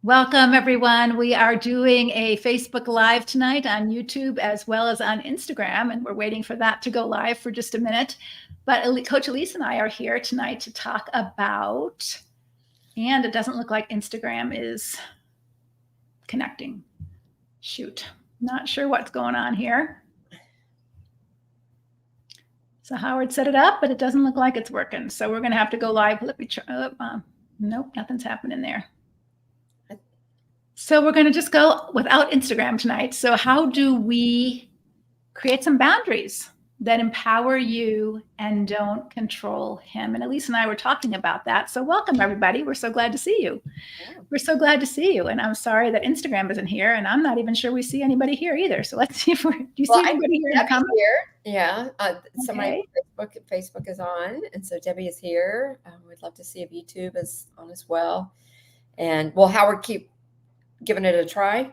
Welcome, everyone. We are doing a Facebook Live tonight on YouTube as well as on Instagram, and we're waiting for that to go live for just a minute. But Coach Elise and I are here tonight to talk about, and it doesn't look like Instagram is connecting. Shoot, not sure what's going on here. So Howard set it up, but it doesn't look like it's working. So we're going to have to go live. Let me try. Nope, nothing's happening there. So we're going to just go without Instagram tonight. So how do we create some boundaries that empower you and don't control him? And Elise and I were talking about that. So welcome, everybody. We're so glad to see you. Yeah. We're so glad to see you. And I'm sorry that Instagram isn't here. And I'm not even sure we see anybody here either. So let's see if do you see anybody here in the comments? Yeah. Somebody Facebook is on. And so Debbie is here. We'd love to see if YouTube is on as well. And well, Howard, keep giving it a try.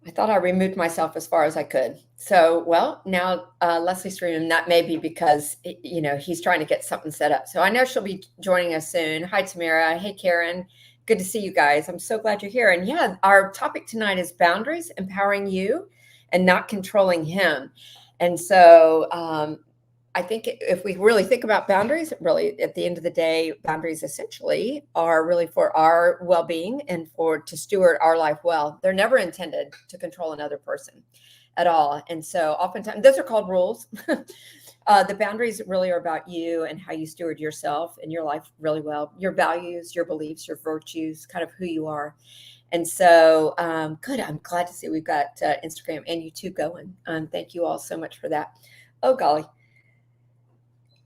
I thought I removed myself as far as I could. So, well, now Leslie's streaming. That may be because, he's trying to get something set up. So I know she'll be joining us soon. Hi, Tamara. Hey, Karen. Good to see you guys. I'm so glad you're here. And yeah, our topic tonight is boundaries, empowering you and not controlling him. And so I think if we really think about boundaries, really at the end of the day, boundaries essentially are really for our well-being and to steward our life well. They're never intended to control another person at all. And so oftentimes those are called rules. The boundaries really are about you and how you steward yourself and your life really well, your values, your beliefs, your virtues, kind of who you are. And so good. I'm glad to see we've got Instagram and YouTube going. Thank you all so much for that. Oh, golly.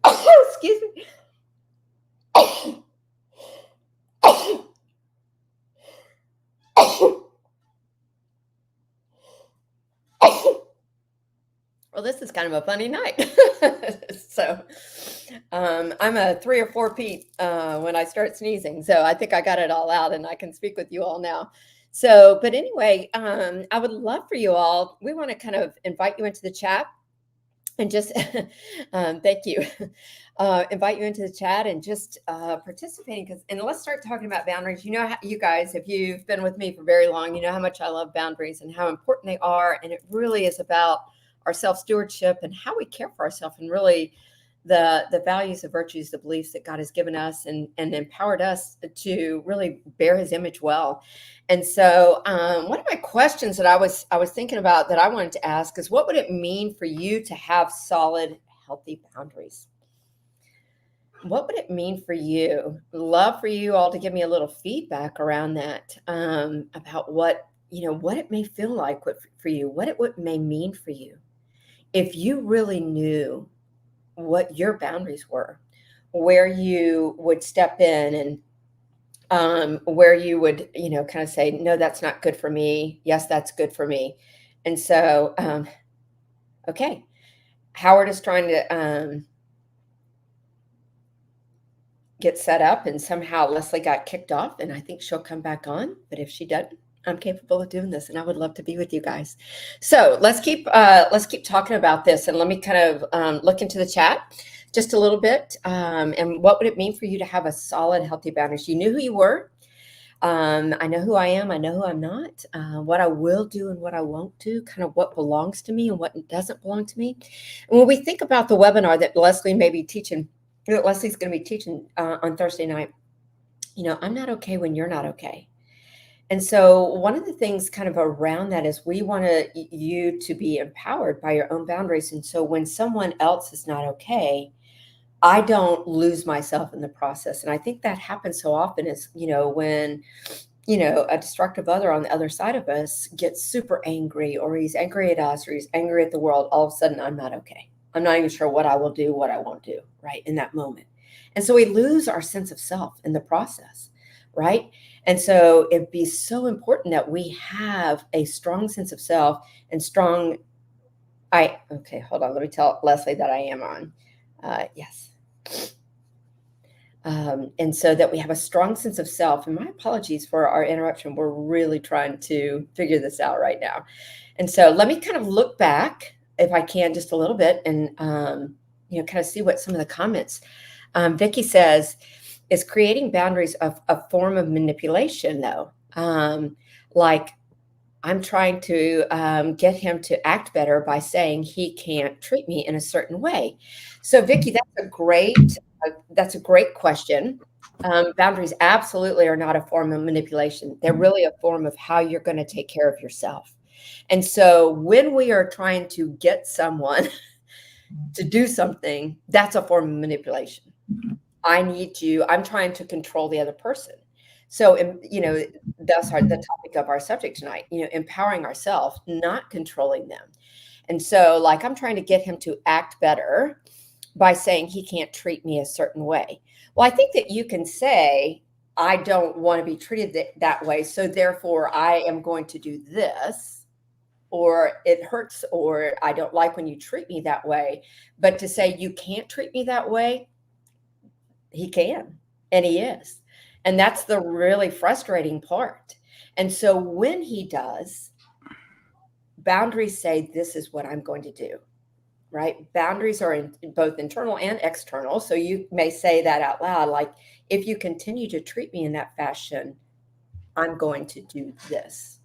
Excuse me. Well, this is kind of a funny night. So I'm a 3 or 4 Pete when I start sneezing. So I think I got it all out and I can speak with you all now. So, but anyway, I would love for you all, we want to kind of invite you into the chat. And just thank you. Invite you into the chat and just participating and let's start talking about boundaries. You guys, if you've been with me for very long, you know how much I love boundaries and how important they are. And it really is about our self-stewardship and how we care for ourselves and really the values, the virtues, the beliefs that God has given us and empowered us to really bear his image well. And so one of my questions that I was thinking about that I wanted to ask is, what would it mean for you to have solid, healthy boundaries? What would it mean for you? Love for you all to give me a little feedback around that, about what it may feel like for you, what it may mean for you. If you really knew what your boundaries were, where you would step in and where you would, kind of say, no, that's not good for me. Yes, that's good for me. And so, okay. Howard is trying to get set up and somehow Leslie got kicked off and I think she'll come back on. But if she doesn't, I'm capable of doing this and I would love to be with you guys. So let's keep talking about this and let me kind of look into the chat just a little bit. And what would it mean for you to have a solid, healthy boundaries? You knew who you were. I know who I am. I know who I'm not, what I will do and what I won't do, kind of what belongs to me and what doesn't belong to me. And when we think about the webinar that Leslie may be teaching, that Leslie's going to be teaching on Thursday night, I'm not okay when you're not okay. And so one of the things kind of around that is we want you to be empowered by your own boundaries. And so when someone else is not okay, I don't lose myself in the process. And I think that happens so often is, when, a destructive other on the other side of us gets super angry or he's angry at us or he's angry at the world, all of a sudden I'm not okay. I'm not even sure what I will do, what I won't do, right, in that moment. And so we lose our sense of self in the process, right? And so it'd be so important that we have a strong sense of self and okay, hold on. Let me tell Leslie that I am on. Yes. And so that we have a strong sense of self. And my apologies for our interruption. We're really trying to figure this out right now. And so let me kind of look back, if I can, just a little bit and, kind of see what some of the comments. Vicki says, is creating boundaries a form of manipulation, though? Like I'm trying to get him to act better by saying he can't treat me in a certain way. So, Vicki, that's a great question. Boundaries absolutely are not a form of manipulation. They're really a form of how you're going to take care of yourself. And so, when we are trying to get someone to do something, that's a form of manipulation. I'm trying to control the other person. So, that's the topic of our subject tonight, empowering ourselves, not controlling them. And so, like, I'm trying to get him to act better by saying he can't treat me a certain way. Well, I think that you can say, I don't want to be treated that way. So, therefore, I am going to do this, or it hurts, or I don't like when you treat me that way. But to say you can't treat me that way, he can, and he is. And that's the really frustrating part. And so when he does, boundaries say, this is what I'm going to do, right? Boundaries are both internal and external. So you may say that out loud, like, if you continue to treat me in that fashion, I'm going to do this,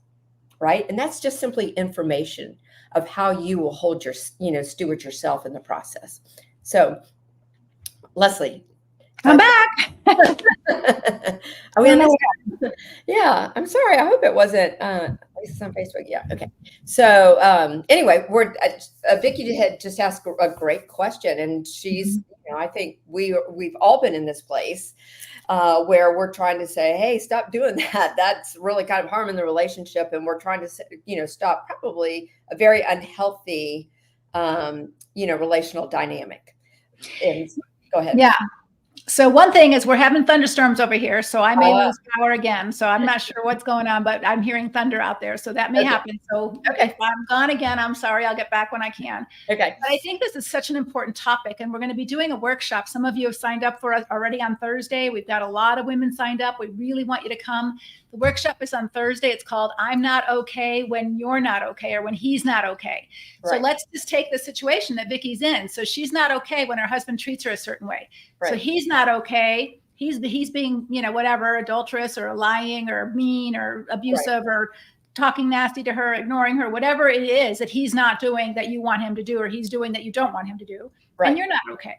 right? And that's just simply information of how you will hold steward yourself in the process. So, Leslie, I'm back. Are we on this? Yeah, I'm sorry. I hope it wasn't. It's on Facebook. Yeah. Okay. So anyway, Vicki had just asked a great question, and she's. I think we've all been in this place where we're trying to say, "Hey, stop doing that. That's really kind of harming the relationship," and we're trying to, stop probably a very unhealthy, relational dynamic. And go ahead. Yeah. So one thing is we're having thunderstorms over here, so I may lose power again. So I'm not sure what's going on, but I'm hearing thunder out there, so that may happen. So if I'm gone again, I'm sorry. I'll get back when I can. Okay. But I think this is such an important topic, and we're going to be doing a workshop. Some of you have signed up for us already on Thursday. We've got a lot of women signed up. We really want you to come. The workshop is on Thursday. It's called I'm Not Okay When You're Not Okay, or When He's Not Okay. Right. So let's just take the situation that Vicki's in. So she's not okay when her husband treats her a certain way. Right. So he's not okay. He's being, whatever, adulterous or lying or mean or abusive, right, or talking nasty to her, ignoring her, whatever it is that he's not doing that you want him to do, or he's doing that you don't want him to do. Right. And you're not okay.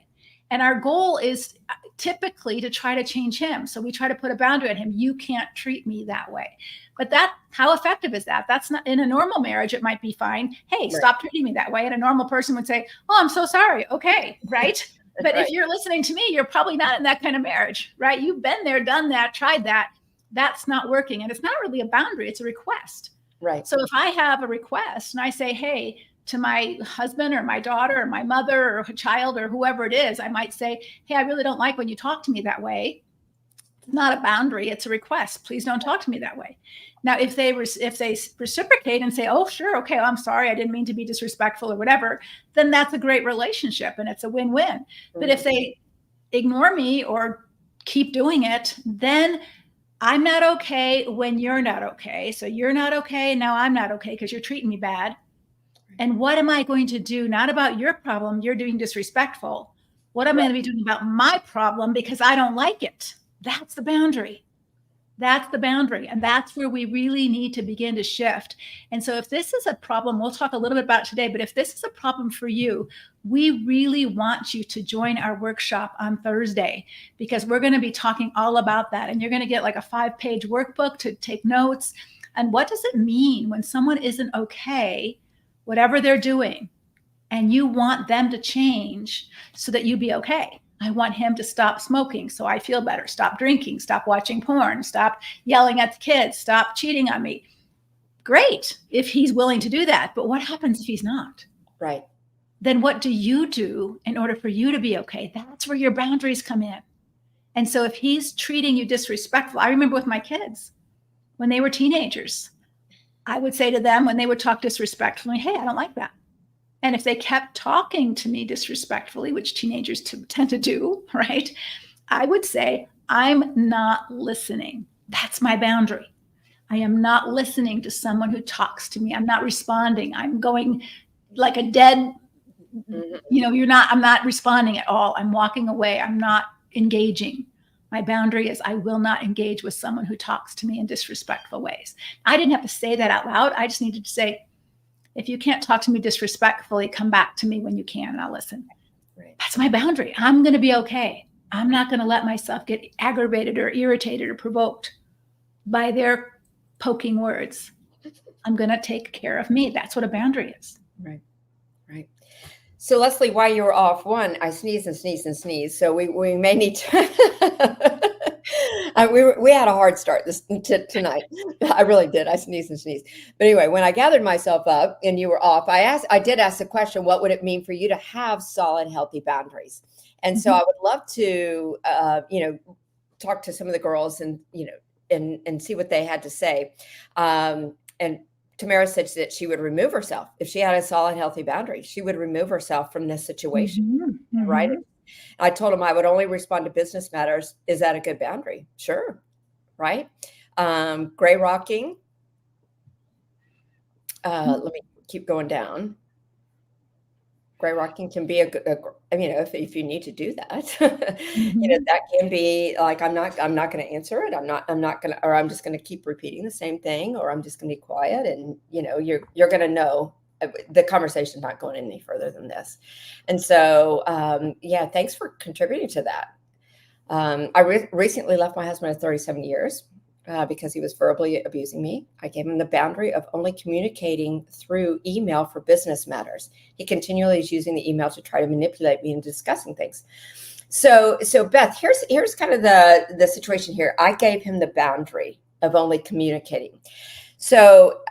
And our goal is typically to try to change him. So we try to put a boundary on him. You can't treat me that way. But how effective is that? That's not, in a normal marriage, it might be fine. Hey, right, stop treating me that way. And a normal person would say, oh, I'm so sorry. Okay, right? But right, if you're listening to me, you're probably not in that kind of marriage, right? You've been there, done that, tried that. That's not working. And it's not really a boundary. It's a request. Right. So if I have a request and I say, hey, to my husband or my daughter or my mother or a child or whoever it is, I might say, hey, I really don't like when you talk to me that way. It's not a boundary. It's a request. Please don't talk to me that way. Now, if they reciprocate and say, oh, sure, okay, I'm sorry, I didn't mean to be disrespectful or whatever, then that's a great relationship and it's a win-win. Mm-hmm. But if they ignore me or keep doing it, then I'm not okay when you're not okay. So you're not okay, now I'm not okay because you're treating me bad. And what am I going to do? Not about your problem, you're doing disrespectful. What am I going to be doing about my problem because I don't like it? That's the boundary. That's the boundary. And that's where we really need to begin to shift. And so if this is a problem, we'll talk a little bit about it today, but if this is a problem for you, we really want you to join our workshop on Thursday, because we're going to be talking all about that. And you're going to get like a 5-page workbook to take notes. And what does it mean when someone isn't okay, whatever they're doing, and you want them to change so that you be okay? I want him to stop smoking so I feel better, stop drinking, stop watching porn, stop yelling at the kids, stop cheating on me. Great, if he's willing to do that. But what happens if he's not? Right. Then what do you do in order for you to be okay? That's where your boundaries come in. And so if he's treating you disrespectful, I remember with my kids, when they were teenagers, I would say to them when they would talk disrespectfully, hey, I don't like that. And if they kept talking to me disrespectfully, which teenagers tend to do, right, I would say, I'm not listening. That's my boundary. I am not listening to someone who talks to me. I'm not responding. I'm going like a dead, I'm not responding at all. I'm walking away. I'm not engaging. My boundary is I will not engage with someone who talks to me in disrespectful ways. I didn't have to say that out loud. I just needed to say, if you can't talk to me disrespectfully, come back to me when you can and I'll listen. Right. That's my boundary. I'm going to be okay. I'm not going to let myself get aggravated or irritated or provoked by their poking words. I'm going to take care of me. That's what a boundary is. Right. Right. So Leslie, while you were off, one, I sneezed and sneezed and sneezed. So we may need to. We had a hard start tonight. I really did. I sneezed and sneezed. But anyway, when I gathered myself up and you were off, I did ask the question, what would it mean for you to have solid, healthy boundaries? And so I would love to, talk to some of the girls and, and see what they had to say. And Tamara said that she would remove herself. If she had a solid, healthy boundary, she would remove herself from this situation, right? I told him I would only respond to business matters. Is that a good boundary? Sure, right? Gray rocking. Let me keep going down. Gray rocking can be if you need to do that, that can be like, I'm not going to answer it. I'm not going to, or I'm just going to keep repeating the same thing, or I'm just going to be quiet. And, you're going to know the conversation's not going any further than this. And so, thanks for contributing to that. I recently left my husband of 37 years. Because he was verbally abusing me. I gave him the boundary of only communicating through email for business matters. He continually is using the email to try to manipulate me into discussing things. So Beth, here's kind of the situation here. I gave him the boundary of only communicating. So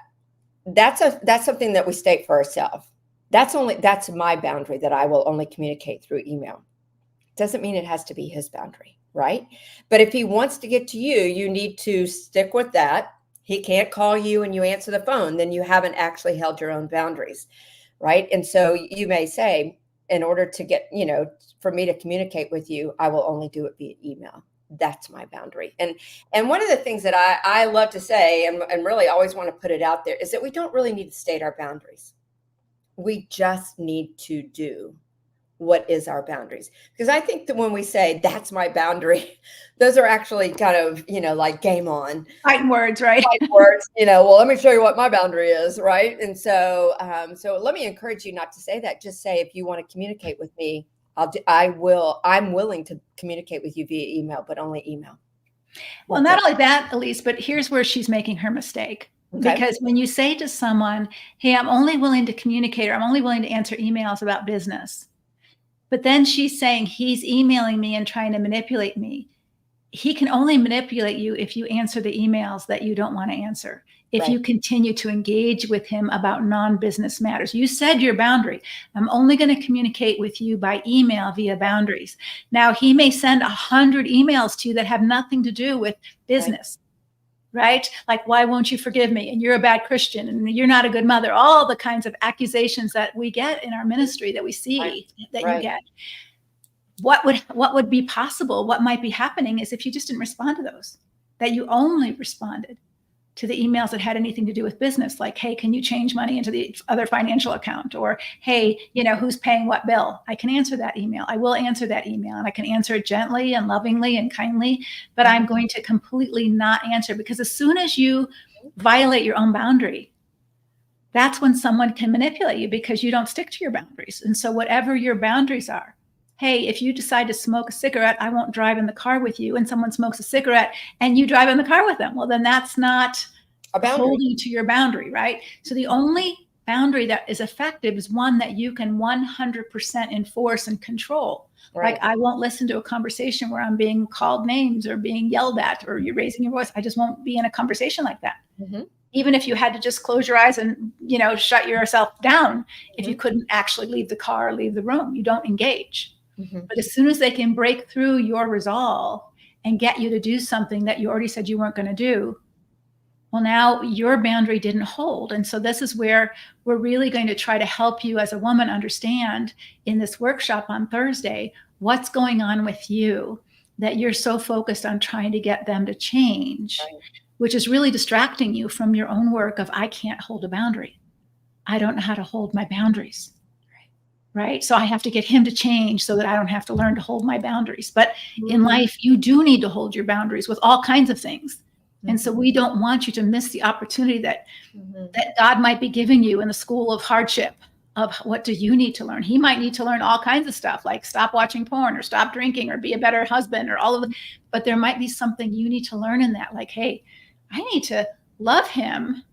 that's something that we state for ourselves. That's my boundary, that I will only communicate through email. Doesn't mean it has to be his boundary. Right. But if he wants to get to you, you need to stick with that. He can't call you and you answer the phone, then you haven't actually held your own boundaries. Right. And so you may say, in order to get, for me to communicate with you, I will only do it via email. That's my boundary. And one of the things that I love to say and really always want to put it out there is that we don't really need to state our boundaries. We just need to do what is our boundaries. Because I think that when we say that's my boundary, those are actually kind of, like game on. Fighting words, right? Fighting words, well, let me show you what my boundary is, right? And so let me encourage you not to say that. Just say, if you want to communicate with me, I'm willing to communicate with you via email, but only email. Well, not only that, Elise, but here's where she's making her mistake. Okay. Because when you say to someone, hey, I'm only willing to communicate, or I'm only willing to answer emails about business, but then she's saying he's emailing me and trying to manipulate me. He can only manipulate you if you answer the emails that you don't want to answer. If you continue to engage with him about non-business matters. You said your boundary. I'm only going to communicate with you by email via boundaries. Now, he may send 100 emails to you that have nothing to do with business. Right? Like, why won't you forgive me? And you're a bad Christian and you're not a good mother. All the kinds of accusations that we get in our ministry, that we see, that you get. What would be possible? What might be happening is if you just didn't respond to those, that you only responded to the emails that had anything to do with business, like, hey, can you change money into the other financial account? Or, hey, who's paying what bill? I can answer that email. I will answer that email, and I can answer it gently and lovingly and kindly, but I'm going to completely not answer, because as soon as you violate your own boundary, that's when someone can manipulate you, because you don't stick to your boundaries. And so whatever your boundaries are, hey, if you decide to smoke a cigarette, I won't drive in the car with you, and someone smokes a cigarette and you drive in the car with them. Well, then that's not holding to your boundary, right? So the only boundary that is effective is one that you can 100% enforce and control. Right. Like, I won't listen to a conversation where I'm being called names or being yelled at or you're raising your voice. I just won't be in a conversation like that. Even if you had to just close your eyes and, shut yourself down, if you couldn't actually leave the car or leave the room, you don't engage. But as soon as they can break through your resolve and get you to do something that you already said you weren't going to do, well, now your boundary didn't hold. And so this is where we're really going to try to help you as a woman understand in this workshop on Thursday, what's going on with you that you're so focused on trying to get them to change, which is really distracting you from your own work of, I can't hold a boundary. I don't know how to hold my boundaries. right? So I have to get him to change so that I don't have to learn to hold my boundaries. But in life, you do need to hold your boundaries with all kinds of things. And so we don't want you to miss the opportunity that God might be giving you in the school of hardship. Of what do you need to learn? He might need to learn all kinds of stuff, like stop watching porn or stop drinking or be a better husband or all of it. But there might be something you need to learn in that, like, hey, I need to love him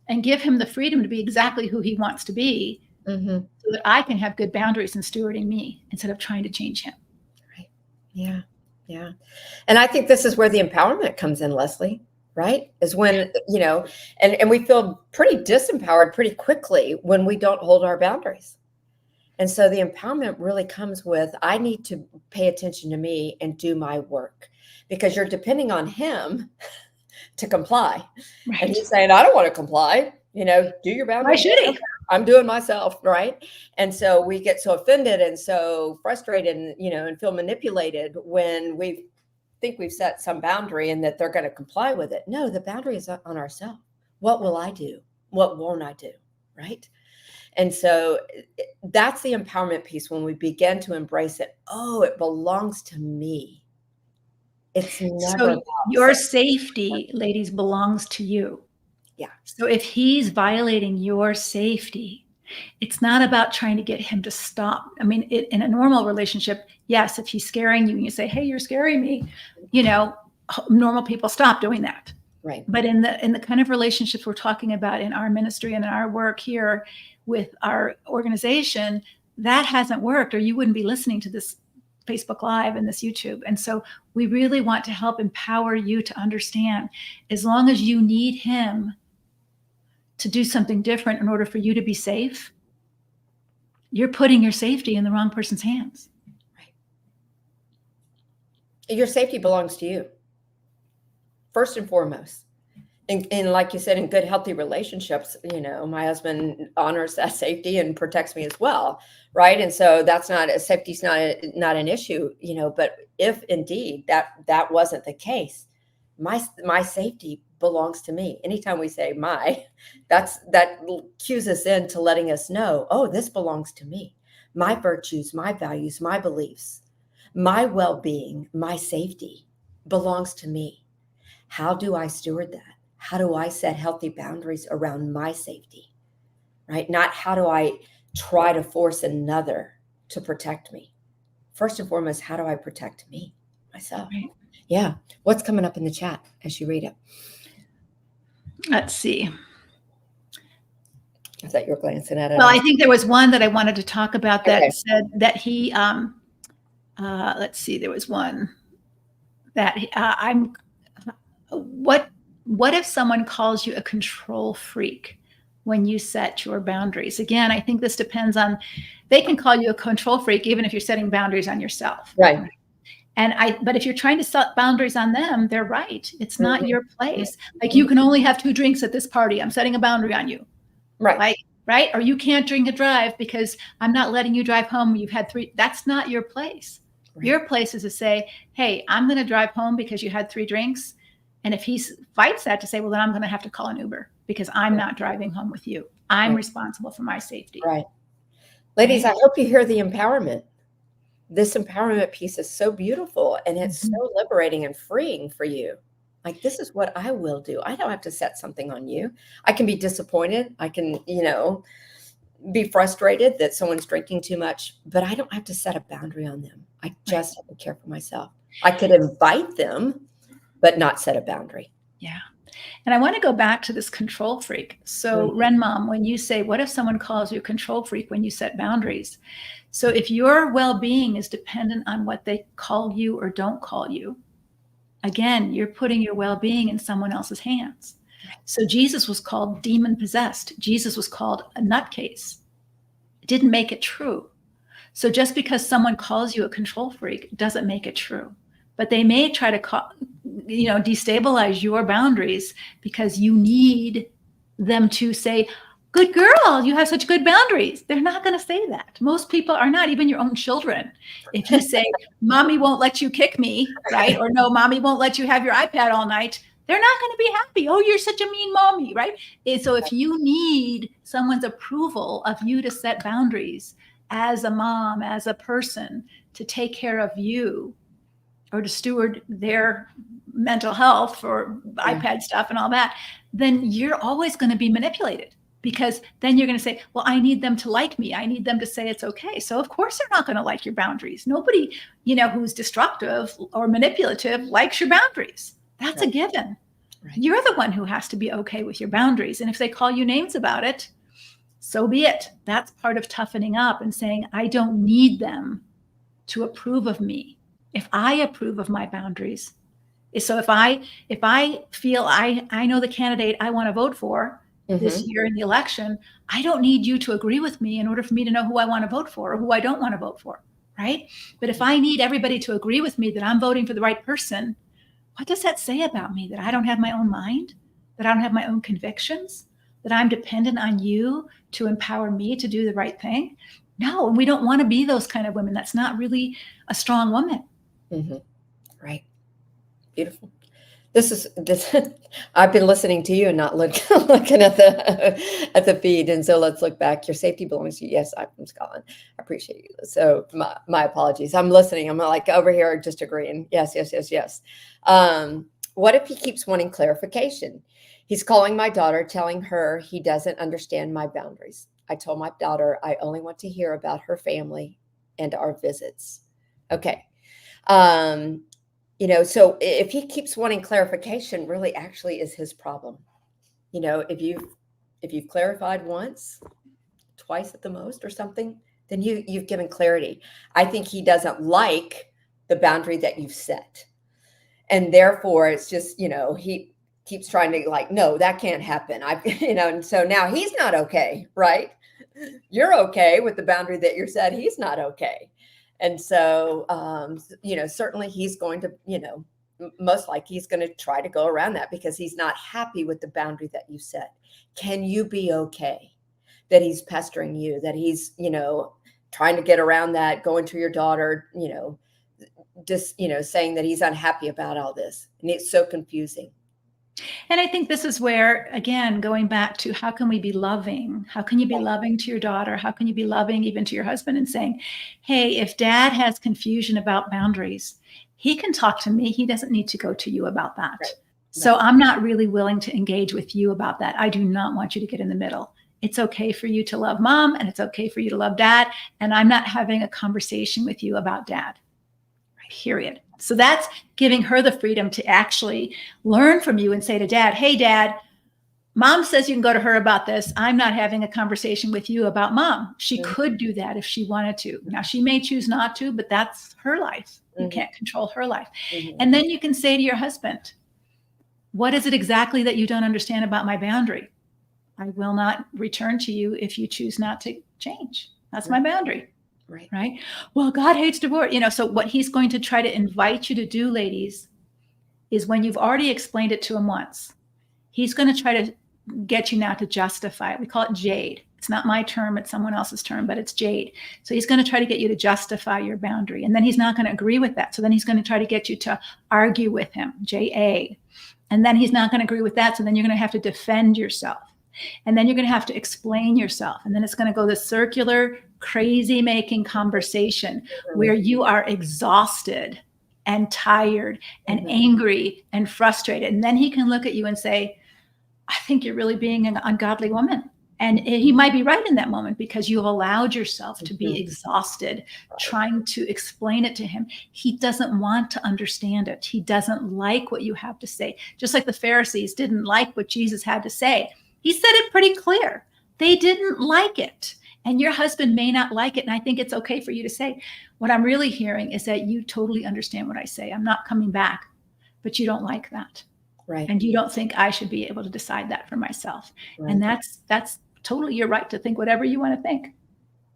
and give him the freedom to be exactly who he wants to be, so that I can have good boundaries in stewarding me instead of trying to change him. Right. Yeah. Yeah. And I think this is where the empowerment comes in, Leslie, right? Is when, and we feel pretty disempowered pretty quickly when we don't hold our boundaries. And so the empowerment really comes with, I need to pay attention to me and do my work, because you're depending on him to comply. Right. And he's saying, I don't want to comply, do your boundaries. Why should he? I'm doing myself, right? And so we get so offended and so frustrated and feel manipulated when we think we've set some boundary and that they're going to comply with it. No, the boundary is on ourselves. What will I do? What won't I do? Right? And so that's the empowerment piece when we begin to embrace it. Oh, it belongs to me. It's never so your safety, ladies, belongs to you. Yeah. So if he's violating your safety, it's not about trying to get him to stop. I mean, in a normal relationship, yes, if he's scaring you and you say, hey, you're scaring me, normal people stop doing that. Right. But in the kind of relationships we're talking about in our ministry and in our work here with our organization, that hasn't worked, or you wouldn't be listening to this Facebook Live and this YouTube. And so we really want to help empower you to understand, as long as you need him to do something different in order for you to be safe, you're putting your safety in the wrong person's hands. Right. Your safety belongs to you, first and foremost. And like you said, in good, healthy relationships, my husband honors that safety and protects me as well, right? And so safety's not an issue, but if indeed that wasn't the case, my safety belongs to me. Anytime we say that cues us into letting us know, oh, this belongs to me. My virtues, my values, my beliefs, my well-being, my safety belongs to me. How do I steward that? How do I set healthy boundaries around my safety, right? Not how do I try to force another to protect me. First and foremost, how do I protect me, myself? Right. Yeah. What's coming up in the chat as you read it? Let's see. Is that you're glancing at it? Well, I think there was one that I wanted to talk about that said that he, let's see, there was one that what if someone calls you a control freak when you set your boundaries? Again, I think this depends on, they can call you a control freak even if you're setting boundaries on yourself. Right. But if you're trying to set boundaries on them, they're right. It's not your place. Like, you can only have 2 drinks at this party. I'm setting a boundary on you. Right. Right. Or you can't drink and drive because I'm not letting you drive home. You've had 3. That's not your place. Right. Your place is to say, hey, I'm going to drive home because you had 3 drinks. And if he fights that, to say, well, then I'm going to have to call an Uber because I'm not driving home with you. I'm responsible for my safety. Right. Ladies, I hope you hear the empowerment. This empowerment piece is so beautiful, and it's so liberating and freeing for you. Like, this is what I will do. I don't have to set something on you. I can be disappointed. I can, be frustrated that someone's drinking too much, but I don't have to set a boundary on them. I just have to care for myself. I could invite them, but not set a boundary. Yeah. And I want to go back to this control freak. So Ren Mom, when you say, what if someone calls you a control freak when you set boundaries? So if your well-being is dependent on what they call you or don't call you, again, you're putting your well-being in someone else's hands. So Jesus was called demon possessed. Jesus was called a nutcase. It didn't make it true. So just because someone calls you a control freak doesn't make it true. But they may try to destabilize your boundaries because you need them to say, good girl, you have such good boundaries. They're not going to say that. Most people are not, even your own children. If you say, mommy won't let you kick me, right? Or no, mommy won't let you have your iPad all night, they're not going to be happy. Oh, you're such a mean mommy, right? And so if you need someone's approval of you to set boundaries, as a mom, as a person, to take care of you or to steward their mental health for iPad stuff and all that, then you're always going to be manipulated, because then you're going to say, well, I need them to like me. I need them to say it's okay. So of course they're not going to like your boundaries. Nobody, who's destructive or manipulative likes your boundaries. That's a given. Right. You're the one who has to be okay with your boundaries. And if they call you names about it, so be it. That's part of toughening up and saying, I don't need them to approve of me. If I approve of my boundaries, so if I feel I know the candidate I want to vote for this year in the election, I don't need you to agree with me in order for me to know who I want to vote for or who I don't want to vote for, right? But if I need everybody to agree with me that I'm voting for the right person, what does that say about me? That I don't have my own mind, that I don't have my own convictions, that I'm dependent on you to empower me to do the right thing? No, and we don't want to be those kind of women. That's not really a strong woman. Right. Beautiful. This. I've been listening to you and not looking at the feed. And so let's look back. Your safety belongs to you. Yes, I'm from Scotland. I appreciate you. So my apologies. I'm listening. I'm like over here just agreeing. Yes. What if he keeps wanting clarification? He's calling my daughter, telling her he doesn't understand my boundaries. I told my daughter I only want to hear about her family and our visits. Okay. So if he keeps wanting clarification, really actually is his problem. If you've clarified once, twice at the most or something, then you've given clarity. I think he doesn't like the boundary that you've set. And therefore it's just, he keeps trying to no, that can't happen. And so now he's not okay, right? You're okay with the boundary that you're set. He's not okay. And so, certainly he's going to, most likely he's going to try to go around that because he's not happy with the boundary that you set. Can you be okay that he's pestering you, that he's, trying to get around that, going to your daughter, just, saying that he's unhappy about all this? And it's so confusing. And I think this is where, again, going back to how can we be loving? How can you be loving to your daughter? How can you be loving even to your husband and saying, hey, if dad has confusion about boundaries, he can talk to me. He doesn't need to go to you about that. Right. So I'm not really willing to engage with you about that. I do not want you to get in the middle. It's okay for you to love mom and it's okay for you to love dad. And I'm not having a conversation with you about dad. Period. So that's giving her the freedom to actually learn from you and say to dad, hey, dad, mom says you can go to her about this. I'm not having a conversation with you about mom. She could do that if she wanted to. Now, she may choose not to, but that's her life. You can't control her life. And then you can say to your husband, what is it exactly that you don't understand about my boundary? I will not return to you if you choose not to change. That's my boundary. Right. Well, God hates divorce. So what he's going to try to invite you to do, ladies, is when you've already explained it to him once, he's going to try to get you now to justify it. We call it jade. It's not my term. It's someone else's term, but it's jade. So he's going to try to get you to justify your boundary. And then he's not going to agree with that. So then he's going to try to get you to argue with him, JA. And then he's not going to agree with that. So then you're going to have to defend yourself. And then you're going to have to explain yourself. And then it's going to go this circular, crazy making conversation where you are exhausted and tired and angry and frustrated. And then he can look at you and say, I think you're really being an ungodly woman. And he might be right in that moment because you've allowed yourself to be exhausted trying to explain it to him. He doesn't want to understand it. He doesn't like what you have to say. Just like the Pharisees didn't like what Jesus had to say. He said it pretty clear. They didn't like it. And your husband may not like it. And I think it's okay for you to say, what I'm really hearing is that you totally understand what I say. I'm not coming back, but you don't like that. Right. And you don't think I should be able to decide that for myself. Right. And that's totally your right to think whatever you want to think,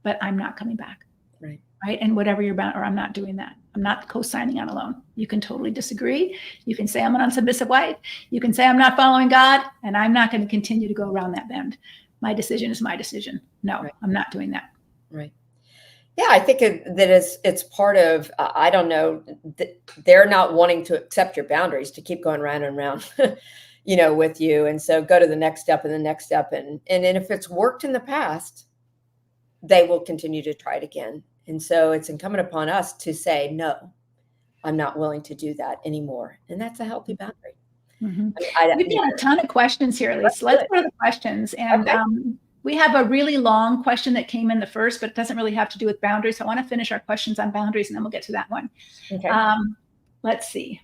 but I'm not coming back. Right. Right. And whatever you're about, or I'm not doing that. I'm not co-signing on a loan. You can totally disagree. You can say I'm an unsubmissive wife. You can say I'm not following God, and I'm not going to continue to go around that bend. My decision is my decision. No, right. I'm not doing that. Right. Yeah, I think that it's part of, I don't know, they're not wanting to accept your boundaries to keep going round and round, with you. And so go to the next step and the next step. And if it's worked in the past, they will continue to try it again. And so it's incumbent upon us to say, no, I'm not willing to do that anymore. And that's a healthy boundary. Mhm. I mean, We've got a ton of questions here, Elise. That's Let's good. go to the questions. And Okay. we have a really long question that came in the first, but it doesn't really have to do with boundaries. So I want to finish our questions on boundaries, and then we'll get to that one. Okay. Let's see.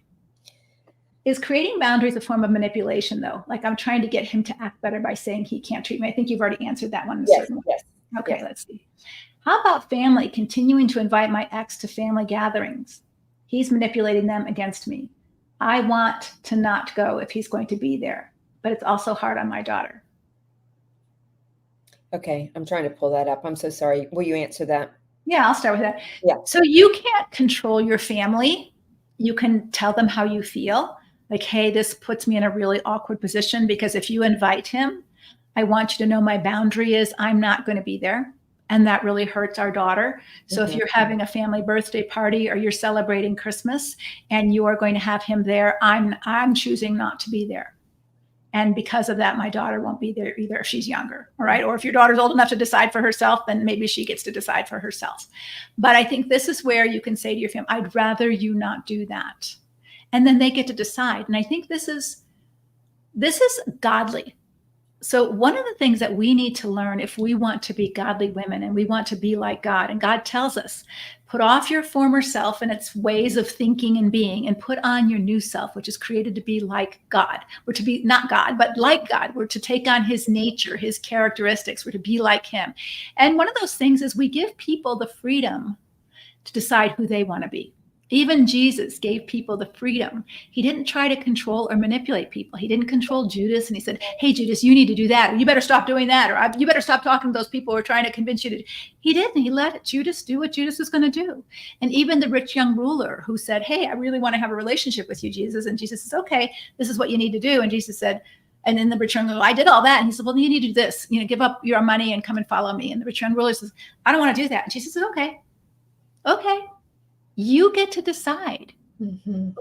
Is creating boundaries a form of manipulation, though? Like I'm trying to get him to act better by saying he can't treat me. I think you've already answered that one in a Yes. certain way. Yes. Okay, Yes. let's see. How about family continuing to invite my ex to family gatherings? He's manipulating them against me. I want to not go if he's going to be there, but it's also hard on my daughter. Okay. I'm trying to pull that up. I'm so sorry. Will you answer that? Yeah, I'll start with that. Yeah. So you can't control your family. You can tell them how you feel. Like, hey, this puts me in a really awkward position because if you invite him, I want you to know my boundary is I'm not going to be there. And that really hurts our daughter. So if you're having a family birthday party or you're celebrating Christmas and you are going to have him there, I'm choosing not to be there. And because of that, my daughter won't be there either if she's younger. All right. Or if your daughter's old enough to decide for herself, then maybe she gets to decide for herself. But I think this is where you can say to your family, I'd rather you not do that. And then they get to decide. And I think this is godly. So one of the things that we need to learn if we want to be godly women and we want to be like God, and God tells us, put off your former self and its ways of thinking and being and put on your new self, which is created to be like God. We're to be not God, but like God. We're to take on his nature, his characteristics. We're to be like him. And one of those things is we give people the freedom to decide who they want to be. Even Jesus gave people the freedom. He didn't try to control or manipulate people. He didn't control Judas and he said, hey, Judas, you need to do that. Or, you better stop doing that. Or you better stop talking to those people who are trying to convince you to. He didn't. He let Judas do what Judas was going to do. And even the rich young ruler who said, hey, I really want to have a relationship with you, Jesus. And Jesus says, okay, this is what you need to do. And Jesus said, and then the rich young ruler, I did all that. And he said, well, you need to do this, give up your money and come and follow me. And the rich young ruler says, I don't want to do that. And Jesus says, okay. You get to decide.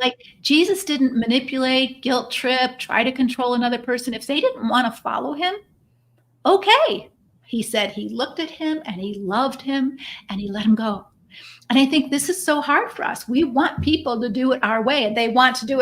Like Jesus didn't manipulate, guilt trip, try to control another person. If they didn't want to follow him, okay. He said he looked at him and he loved him and he let him go. And I think this is so hard for us. We want people to do it our way and they want us to do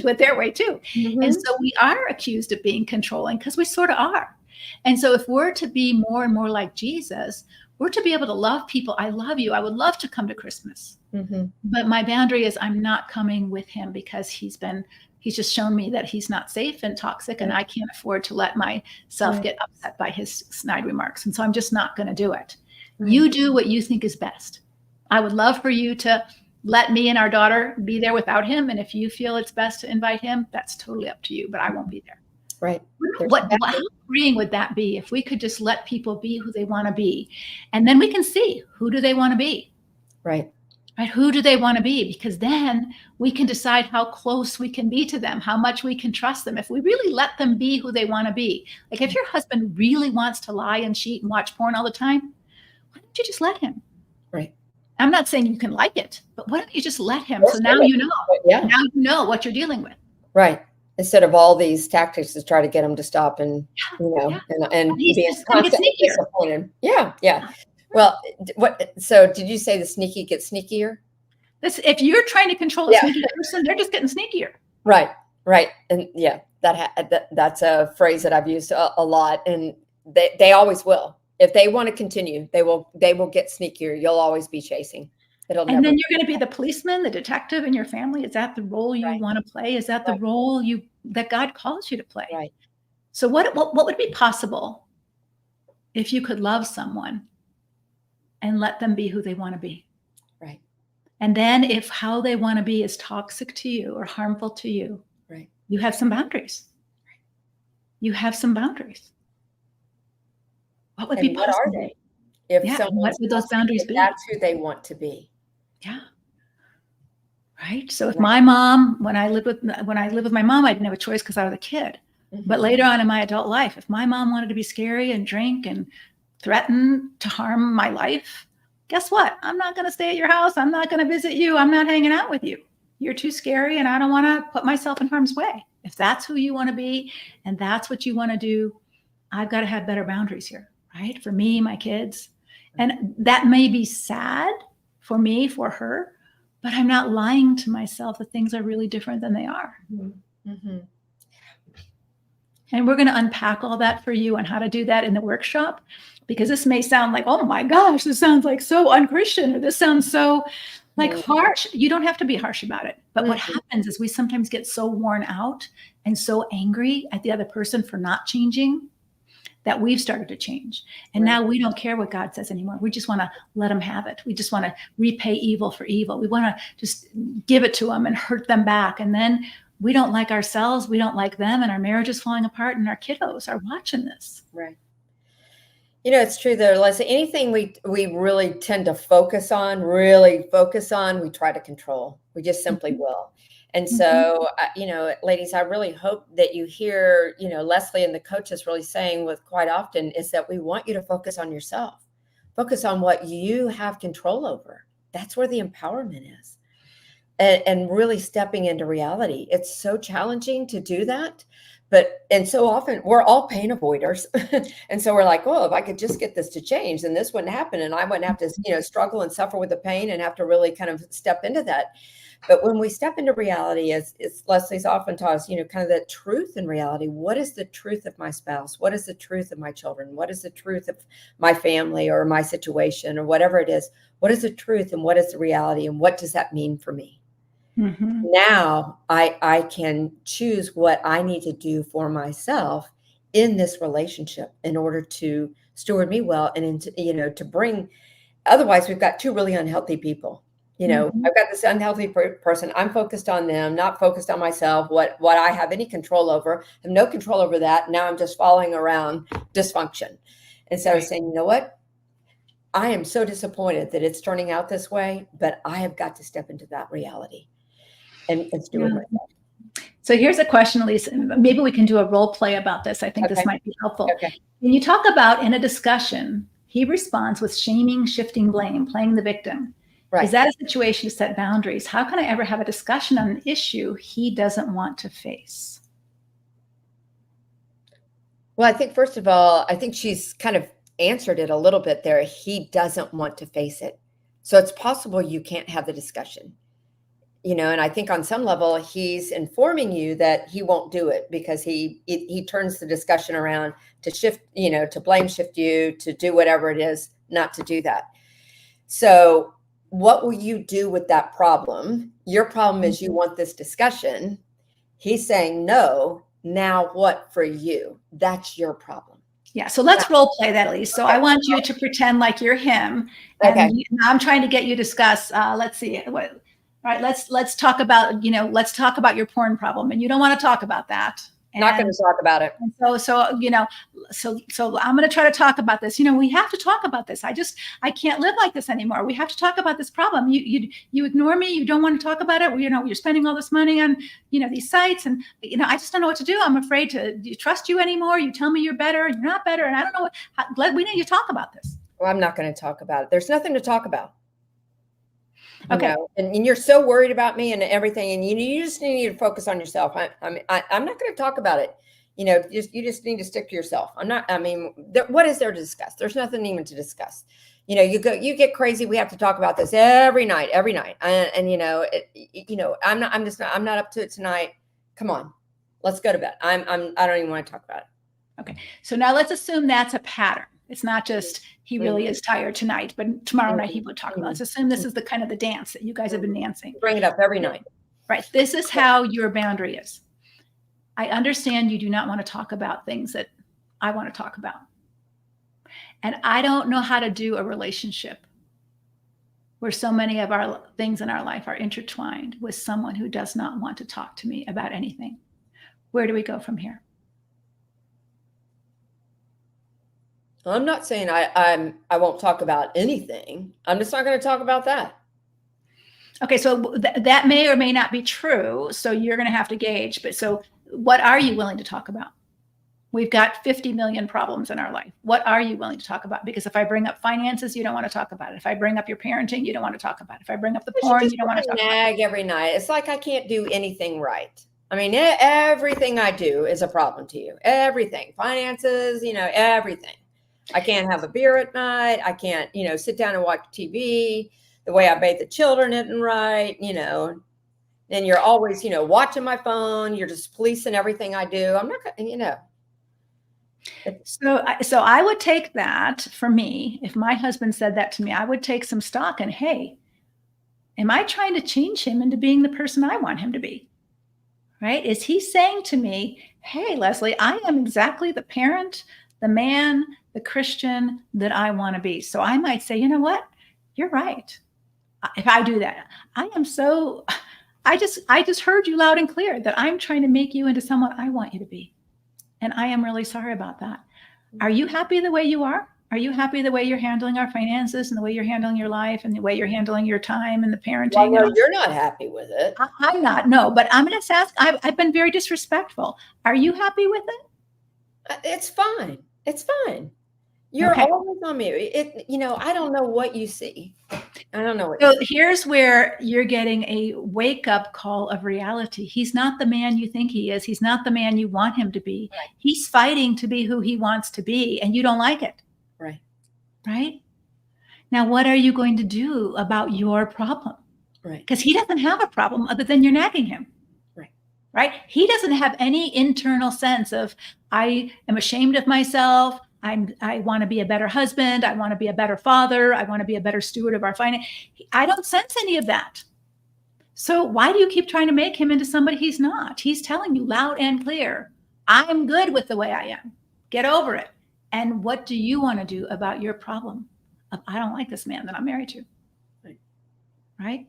it their way too. And so we are accused of being controlling because we sort of are. And so if we're to be more and more like Jesus, we're to be able to love people. I love you. I would love to come to Christmas. But my boundary is I'm not coming with him because he's just shown me that he's not safe and toxic and I can't afford to let myself get upset by his snide remarks. And so I'm just not going to do it. You do what you think is best. I would love for you to let me and our daughter be there without him. And if you feel it's best to invite him, that's totally up to you, but I won't be there. Right. How freeing would that be if we could just let people be who they want to be? And then we can see, who do they want to be? Right. Who do they want to be? Because then we can decide how close we can be to them, how much we can trust them. If we really let them be who they want to be. Like if your husband really wants to lie and cheat and watch porn all the time, why don't you just let him? Right. I'm not saying you can like it, but why don't you just let him? So now you know. Now you know what you're dealing with. Right. Instead of all these tactics to try to get them to stop and and being constantly disappointed. Yeah. Well, so did you say the sneaky gets sneakier? If you're trying to control a sneaky person, they're just getting sneakier. Right. And that's a phrase that I've used a lot, and they always will. If they want to continue, they will get sneakier. You'll always be chasing. And then you're going to be the policeman, the detective in your family. Is that the role you want to play? Is that the role that God calls you to play? Right. So what would be possible if you could love someone and let them be who they want to be? Right. And then if how they want to be is toxic to you or harmful to you, right, you have some boundaries. Right. You have some boundaries. What would be possible? What are they? If what would those boundaries be? That's who they want to be. Yeah. Right. So if my mom, when I lived with my mom, I didn't have a choice because I was a kid. But later on in my adult life, if my mom wanted to be scary and drink and threaten to harm my life, guess what? I'm not going to stay at your house. I'm not going to visit you. I'm not hanging out with you. You're too scary and I don't want to put myself in harm's way. If that's who you want to be and that's what you want to do, I've got to have better boundaries here, right? For me, my kids, And that may be sad for me, for her, but I'm not lying to myself that things are really different than they are. Mm-hmm. And we're going to unpack all that for you on how to do that in the workshop, because this may sound like, oh my gosh, this sounds like so unchristian, or this sounds so like harsh. You don't have to be harsh about it. But what happens is we sometimes get so worn out and so angry at the other person for not changing that we've started to change. And now we don't care what God says anymore. We just want to let them have it. We just want to repay evil for evil. We want to just give it to them and hurt them back. And then we don't like ourselves. We don't like them. And our marriage is falling apart, and our kiddos are watching this. Right. You know, it's true though, Leslie, anything we really tend to focus on, we try to control. We just simply will. And so, you know, ladies, I really hope that you hear, you know, Leslie and the coaches really saying with quite often is that we want you to focus on yourself, focus on what you have control over. That's where the empowerment is. And really stepping into reality. It's so challenging to do that. And so often we're all pain avoiders. And so we're like, oh, if I could just get this to change, then this wouldn't happen. And I wouldn't have to, you know, struggle and suffer with the pain and have to really kind of step into that. But when we step into reality, as Leslie's often taught us, you know, kind of the truth in reality. What is the truth of my spouse? What is the truth of my children? What is the truth of my family or my situation or whatever it is? What is the truth and what is the reality? And what does that mean for me? Now I can choose what I need to do for myself in this relationship in order to steward me well and into, you know, to bring, otherwise we've got two really unhealthy people. You know, I've got this unhealthy person. I'm focused on them, not focused on myself, what I have any control over. I have no control over that. Now I'm just following around dysfunction. Instead of saying, you know what? I am so disappointed that it's turning out this way, but I have got to step into that reality and steward myself. So here's a question, Lisa. Maybe we can do a role play about this. I think this might be helpful. When you talk about in a discussion, he responds with shaming, shifting blame, playing the victim. Is that a situation to set boundaries? How can I ever have a discussion on an issue he doesn't want to face? Well, I think, first of all, I think she's kind of answered it a little bit there. He doesn't want to face it. So it's possible you can't have the discussion, you know, and I think on some level, he's informing you that he won't do it because he turns the discussion around to shift, you know, to blame shift you, to do whatever it is, not to do that. So what will you do with that problem? Your problem is you want this discussion. He's saying no. Now what for you? That's your problem. Yeah. So let's role play that, Elise. So I want you to pretend like you're him. And I'm trying to get you to discuss, let's see. All right. Let's talk about, you know, let's talk about your porn problem. And you don't want to talk about that. Not going to talk about it. So you know, so I'm going to try to talk about this. You know, we have to talk about this. I can't live like this anymore. We have to talk about this problem. You ignore me. You don't want to talk about it. You know, you're spending all this money on, you know, these sites, and you know, I just don't know what to do. I'm afraid to trust you anymore. You tell me you're better, and you're not better, and I don't know we need to talk about this. Well, I'm not going to talk about it. There's nothing to talk about. Okay. You know, and you're so worried about me and everything, and you just need to focus on yourself. I'm not going to talk about it. You know, you just need to stick to yourself. What is there to discuss? There's nothing even to discuss. You know, you get crazy. We have to talk about this every night. And you know, I'm not up to it tonight. Come on, let's go to bed. I don't even want to talk about it. Okay. So now let's assume that's a pattern. It's not just he really is tired tonight, but tomorrow night he would talk about it. Let's assume this is the kind of the dance that you guys have been dancing. Bring it up every night. Right. This is how your boundary is. I understand you do not want to talk about things that I want to talk about. And I don't know how to do a relationship where so many of our things in our life are intertwined with someone who does not want to talk to me about anything. Where do we go from here? I'm not saying I won't talk about anything. I'm just not going to talk about that. Okay, so that may or may not be true. So you're going to have to gauge. But so what are you willing to talk about? We've got 50 million problems in our life. What are you willing to talk about? Because if I bring up finances, you don't want to talk about it. If I bring up your parenting, you don't want to talk about it. If I bring up the porn, you don't want to talk about it. Nag every night. It's like I can't do anything right. I mean, everything I do is a problem to you. Everything, finances, you know, everything. I can't have a beer at night. I can't, sit down and watch TV. The way I bathe the children isn't right, and you're always, watching my phone. You're just policing everything I do. I'm not gonna, So I would take that for me. If my husband said that to me, I would take some stock and, hey, am I trying to change him into being the person I want him to be? Right? Is he saying to me, hey, Leslie, I am exactly the parent, the man, the Christian that I want to be. So I might say, you know what? You're right. If I do that, I just heard you loud and clear that I'm trying to make you into someone I want you to be. And I am really sorry about that. Are you happy the way you are? Are you happy the way you're handling our finances and the way you're handling your life and the way you're handling your time and the parenting? Well, no, you're not happy with it. I'm not, no, but I'm going to ask, I've been very disrespectful. Are you happy with it? It's fine. It's fine. You're Okay. always on mute. I don't know what you see. I don't know what So here's where you're getting a wake-up call of reality. He's not the man you think he is. He's not the man you want him to be. Right. He's fighting to be who he wants to be, and you don't like it. Right. Right? Now, what are you going to do about your problem? Right. Because he doesn't have a problem other than you're nagging him. Right? He doesn't have any internal sense of, I am ashamed of myself. I want to be a better husband. I want to be a better father. I want to be a better steward of our finance. I don't sense any of that. So why do you keep trying to make him into somebody he's not? He's telling you loud and clear, I'm good with the way I am. Get over it. And what do you want to do about your problem of, I don't like this man that I'm married to? Right?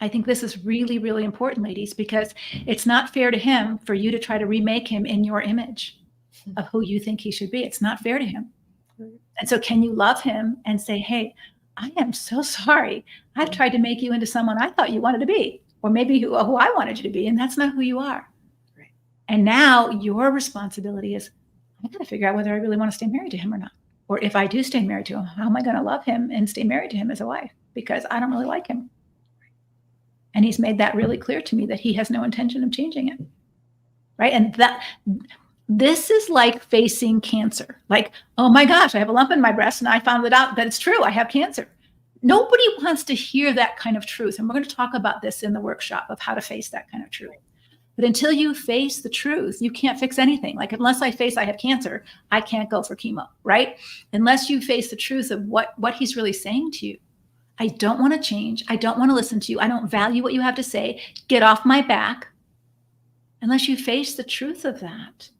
I think this is really, really important, ladies, because it's not fair to him for you to try to remake him in your image of who you think he should be. It's not fair to him. And so can you love him and say, hey, I am so sorry. I've tried to make you into someone I thought you wanted to be, or maybe who I wanted you to be, and that's not who you are. Right. And now your responsibility is, I got to figure out whether I really want to stay married to him or not. Or if I do stay married to him, how am I going to love him and stay married to him as a wife? Because I don't really like him. And he's made that really clear to me that he has no intention of changing it. Right. And this is like facing cancer. Like, oh my gosh, I have a lump in my breast and I found it out that it's true. I have cancer. Nobody wants to hear that kind of truth. And we're going to talk about this in the workshop of how to face that kind of truth. But until you face the truth, you can't fix anything. Like, unless I face I have cancer, I can't go for chemo, right? Unless you face the truth of what he's really saying to you. I don't want to change. I don't want to listen to you. I don't value what you have to say. Get off my back. Unless you face the truth of that,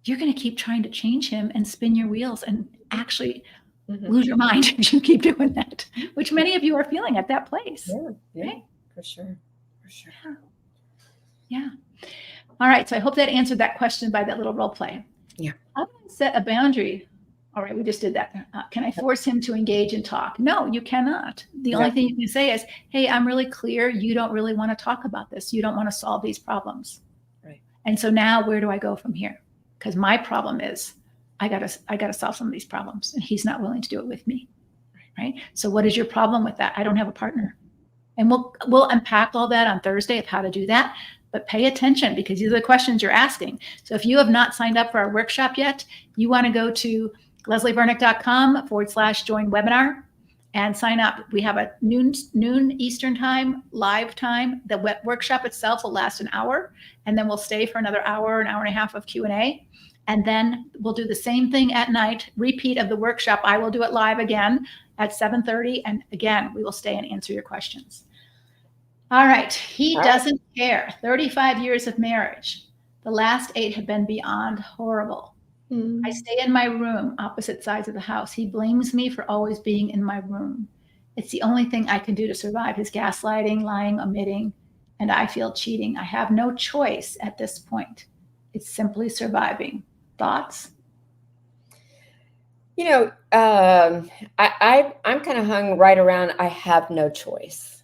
you're going to keep trying to change him and spin your wheels and actually lose your mind if you keep doing that, which many of you are feeling at that place. Yeah, right? For sure. Yeah. All right. So I hope that answered that question by that little role play. Yeah. How do I set a boundary? All right, we just did that. Can I force him to engage and talk? No, you cannot. The only thing you can say is, hey, I'm really clear. You don't really want to talk about this. You don't want to solve these problems. Right. And so now where do I go from here? Because my problem is I gotta solve some of these problems, and he's not willing to do it with me. Right. So what is your problem with that? I don't have a partner. And we'll unpack all that on Thursday of how to do that. But pay attention, because these are the questions you're asking. So if you have not signed up for our workshop yet, you want to go to leslievernick.com/join webinar and sign up. We have a noon Eastern time, live time. The workshop itself will last an hour, and then we'll stay for another hour, an hour and a half of Q&A. And then we'll do the same thing at night, repeat of the workshop. I will do it live again at 7:30. And again, we will stay and answer your questions. All right. He doesn't care. 35 years of marriage. The last 8 have been beyond horrible. I stay in my room, opposite sides of the house. He blames me for always being in my room. It's the only thing I can do to survive his gaslighting, lying, omitting, and I feel cheating. I have no choice at this point. It's simply surviving. Thoughts? I'm kind of hung right around, I have no choice.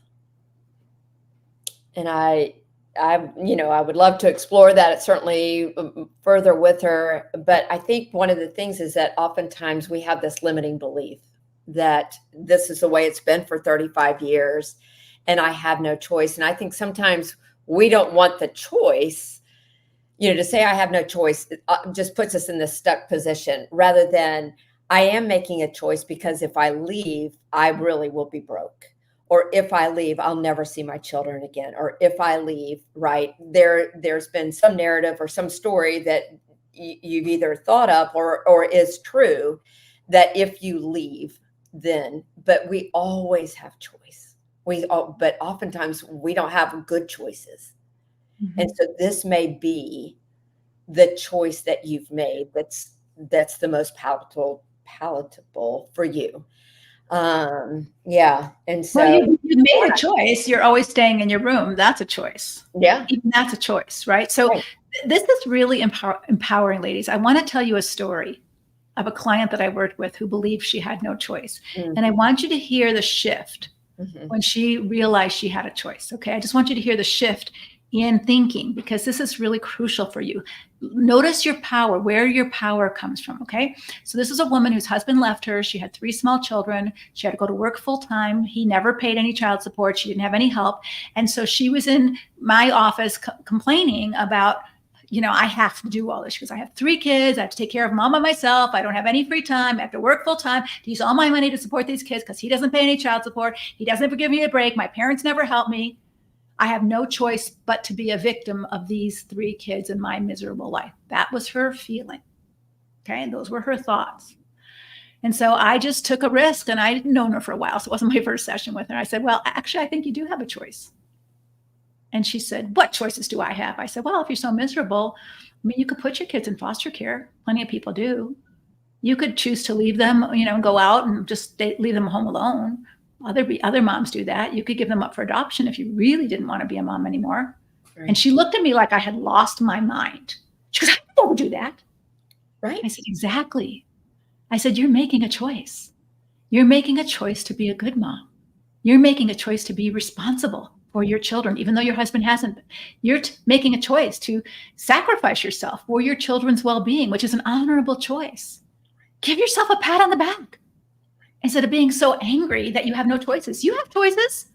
And I would love to explore that. It's certainly further with her. But I think one of the things is that oftentimes we have this limiting belief that this is the way it's been for 35 years and I have no choice. And I think sometimes we don't want the choice to say I have no choice just puts us in this stuck position, rather than I am making a choice, because if I leave, I really will be broke. Or if I leave, I'll never see my children again. Or if I leave, right, there's been some narrative or some story that you've either thought up or is true, that if you leave, then, but we always have choice. But oftentimes we don't have good choices. Mm-hmm. And so this may be the choice that you've made that's the most palatable for you. Yeah. And so, well, you made a choice. You're always staying in your room. That's a choice. yeah. Even that's a choice, right? So Right. This is really empowering, ladies. I want to tell you a story of a client that I worked with who believed she had no choice. Mm-hmm. And I want you to hear the shift Mm-hmm. when she realized she had a choice. Okay. I just want you to hear the shift in thinking, because this is really crucial for you. Notice your power, where your power comes from. Okay. So this is a woman whose husband left her. She had 3 small children. She had to go to work full time. He never paid any child support. She didn't have any help. And so she was in my office complaining about, I have to do all this because I have 3 kids. I have to take care of them all by myself. I don't have any free time. I have to work full time to use all my money to support these kids because he doesn't pay any child support. He doesn't ever give me a break. My parents never help me. I have no choice but to be a victim of these 3 kids in my miserable life. That was her feeling. Okay. And those were her thoughts. And so I just took a risk, and I didn't know her for a while. So it wasn't my first session with her. I said, well, actually, I think you do have a choice. And she said, what choices do I have? I said, well, if you're so miserable, you could put your kids in foster care. Plenty of people do. You could choose to leave them, go out and just leave them home alone. Other moms do that. You could give them up for adoption if you really didn't want to be a mom anymore. Right. And she looked at me like I had lost my mind. She goes, I would never do that. Right. I said, exactly. I said, you're making a choice. You're making a choice to be a good mom. You're making a choice to be responsible for your children, even though your husband hasn't been. You're making a choice to sacrifice yourself for your children's well-being, which is an honorable choice. Give yourself a pat on the back instead of being so angry that you have no choices. You have choices.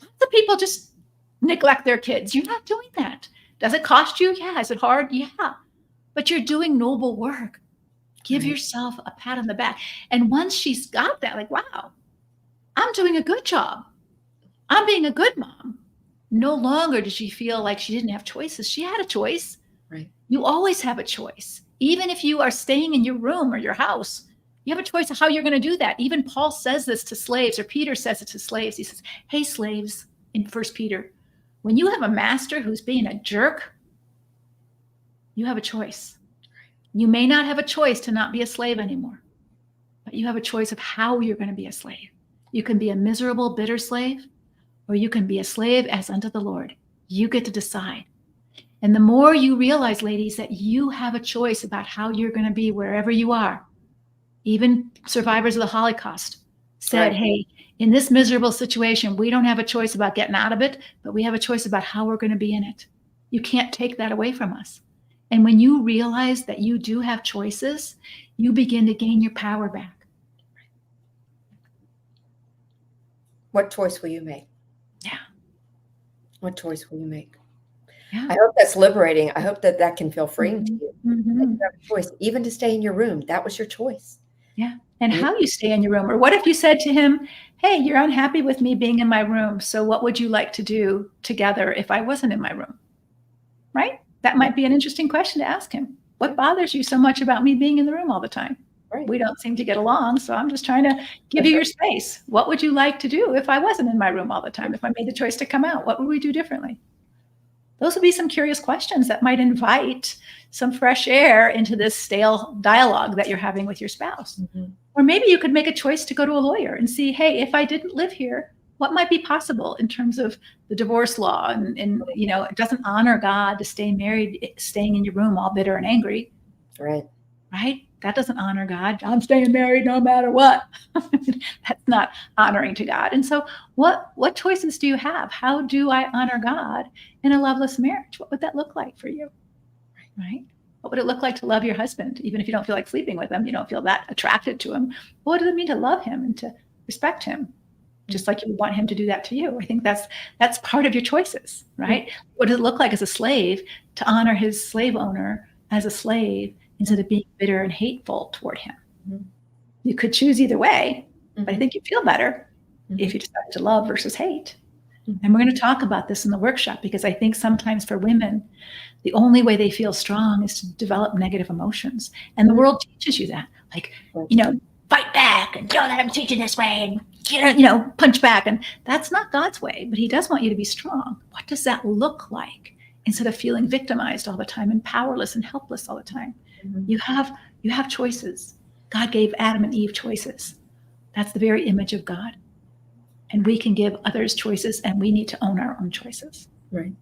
Lots of people just neglect their kids. You're not doing that. Does it cost you? Yeah. Is it hard? Yeah. But you're doing noble work. Give yourself a pat on the back. And once she's got that, like, wow, I'm doing a good job. I'm being a good mom. No longer did she feel like she didn't have choices. She had a choice. Right. You always have a choice. Even if you are staying in your room or your house, you have a choice of how you're going to do that. Even Paul says this to slaves, or Peter says it to slaves. He says, hey, slaves, in 1 Peter, when you have a master who's being a jerk, you have a choice. You may not have a choice to not be a slave anymore, but you have a choice of how you're going to be a slave. You can be a miserable, bitter slave, or you can be a slave as unto the Lord. You get to decide. And the more you realize, ladies, that you have a choice about how you're going to be wherever you are. Even survivors of the Holocaust said, hey, in this miserable situation, we don't have a choice about getting out of it, but we have a choice about how we're going to be in it. You can't take that away from us. And when you realize that you do have choices, you begin to gain your power back. What choice will you make? Yeah. What choice will you make? Yeah. I hope that's liberating. I hope that can feel freeing to you. Mm-hmm. You have a choice, even to stay in your room. That was your choice. Yeah. And how you stay in your room. Or what if you said to him, hey, you're unhappy with me being in my room. So what would you like to do together if I wasn't in my room? Right? That might be an interesting question to ask him. What bothers you so much about me being in the room all the time? Right. We don't seem to get along. So I'm just trying to give you your space. What would you like to do if I wasn't in my room all the time? If I made the choice to come out, what would we do differently? Those would be some curious questions that might invite some fresh air into this stale dialogue that you're having with your spouse. Mm-hmm. Or maybe you could make a choice to go to a lawyer and see, hey, if I didn't live here, what might be possible in terms of the divorce law? And it doesn't honor God to stay married, staying in your room all bitter and angry. Right. Right? That doesn't honor God. I'm staying married no matter what. That's not honoring to God. And so what choices do you have? How do I honor God in a loveless marriage? What would that look like for you? Right? What would it look like to love your husband? Even if you don't feel like sleeping with him, you don't feel that attracted to him. What does it mean to love him and to respect him just like you want him to do that to you. I think that's part of your choices, right? What does it look like as a slave to honor his slave owner as a slave instead of being bitter and hateful toward him? You could choose either way, but I think you feel better if you decide to love versus hate. And we're going to talk about this in the workshop, because I think sometimes for women, the only way they feel strong is to develop negative emotions. And the world teaches you that, like, fight back and don't let him teach you this way and, punch back. And that's not God's way, but he does want you to be strong. What does that look like instead of feeling victimized all the time and powerless and helpless all the time? You have choices. God gave Adam and Eve choices. That's the very image of God. And we can give others choices, and we need to own our own choices. Right.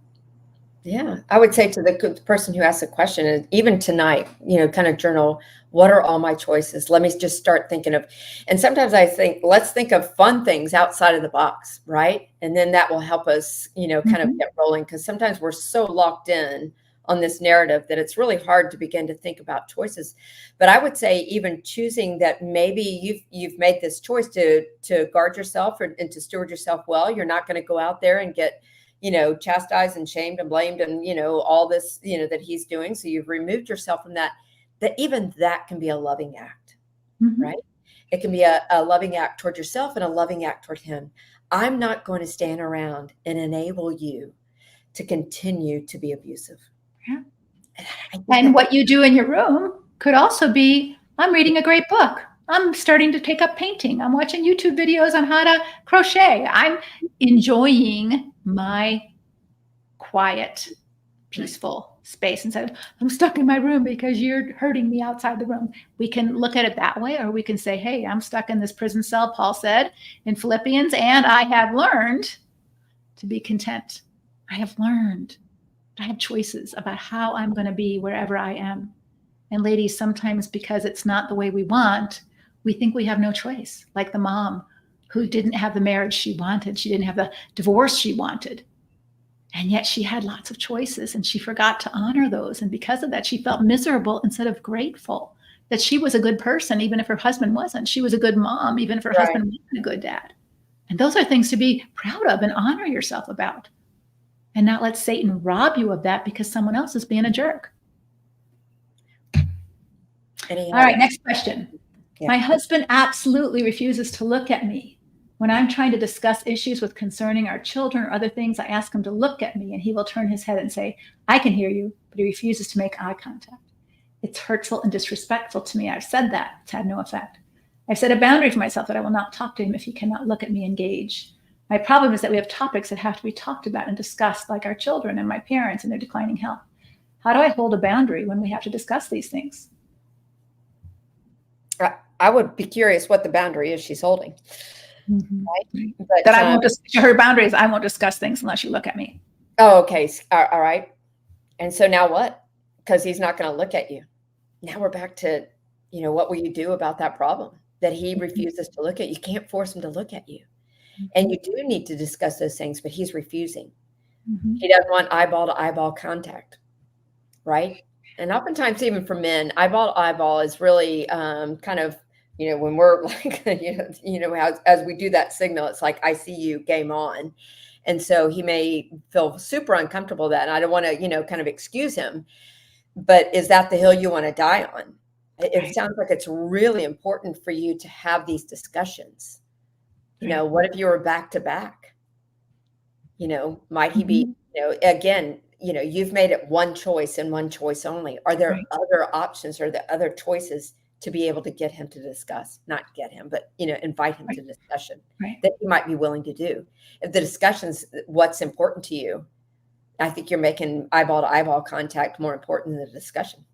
Yeah. I would say to the person who asked the question, and even tonight, kind of journal, what are all my choices? Let me just start thinking of, and sometimes I think, let's think of fun things outside of the box, right? And then that will help us, kind of get rolling, because sometimes we're so locked in on this narrative that it's really hard to begin to think about choices. But I would say even choosing that maybe you've made this choice to guard yourself and to steward yourself well. You're not going to go out there and get, chastised and shamed and blamed and, all this, that he's doing. So you've removed yourself from that even that can be a loving act, right? It can be a loving act toward yourself and a loving act toward him. I'm not going to stand around and enable you to continue to be abusive. Yeah. And what you do in your room could also be, I'm reading a great book. I'm starting to take up painting. I'm watching YouTube videos on how to crochet. I'm enjoying my quiet, peaceful space instead of, I'm stuck in my room because you're hurting me outside the room. We can look at it that way, or we can say, hey, I'm stuck in this prison cell, Paul said in Philippians, and I have learned to be content. I have learned. I have choices about how I'm going to be wherever I am. And ladies, sometimes because it's not the way we want, we think we have no choice. Like the mom who didn't have the marriage she wanted. She didn't have the divorce she wanted. And yet she had lots of choices, and she forgot to honor those. And because of that, she felt miserable instead of grateful that she was a good person, even if her husband wasn't. She was a good mom, even if her husband wasn't a good dad. And those are things to be proud of and honor yourself about. And not let Satan rob you of that because someone else is being a jerk. All right, next question. Yeah. My husband absolutely refuses to look at me. When I'm trying to discuss issues with concerning our children or other things, I ask him to look at me, and he will turn his head and say, I can hear you, but he refuses to make eye contact. It's hurtful and disrespectful to me. I've said that. It's had no effect. I've set a boundary for myself that I will not talk to him if he cannot look at me engage. My problem is that we have topics that have to be talked about and discussed, like our children and my parents and their declining health. How do I hold a boundary when we have to discuss these things? I would be curious what the boundary is she's holding. Right? But, that I won't her boundary is I won't discuss things unless you look at me. Oh, okay. All right. And so now what? Because he's not going to look at you. Now we're back to, what will you do about that problem that he refuses to look at? You can't force him to look at you. And you do need to discuss those things, but he's refusing. He doesn't want eyeball to eyeball contact, right? And oftentimes, even for men, eyeball to eyeball is really kind of, when we're like, as we do that signal, it's like, I see you, game on. And so he may feel super uncomfortable with that. And I don't want to, kind of excuse him. But is that the hill you want to die on? It sounds like it's really important for you to have these discussions. What if you were back to back? Might he be, again, you've made it one choice and one choice only. Are there other options? Are there other choices to be able to get him to discuss? Not get him, but, invite him to discussion that he might be willing to do. If the discussion's what's important to you, I think you're making eyeball to eyeball contact more important than the discussion.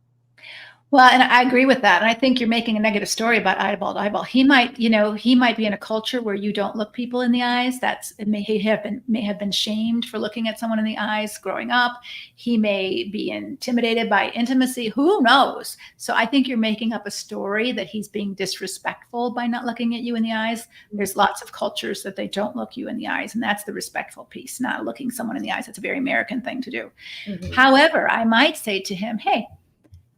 Well, and I agree with that. And I think you're making a negative story about eyeball to eyeball. He might be in a culture where you don't look people in the eyes. It may have been shamed for looking at someone in the eyes growing up. He may be intimidated by intimacy. Who knows? So I think you're making up a story that he's being disrespectful by not looking at you in the eyes. There's lots of cultures that they don't look you in the eyes. And that's the respectful piece, not looking someone in the eyes. It's a very American thing to do. However, I might say to him, hey,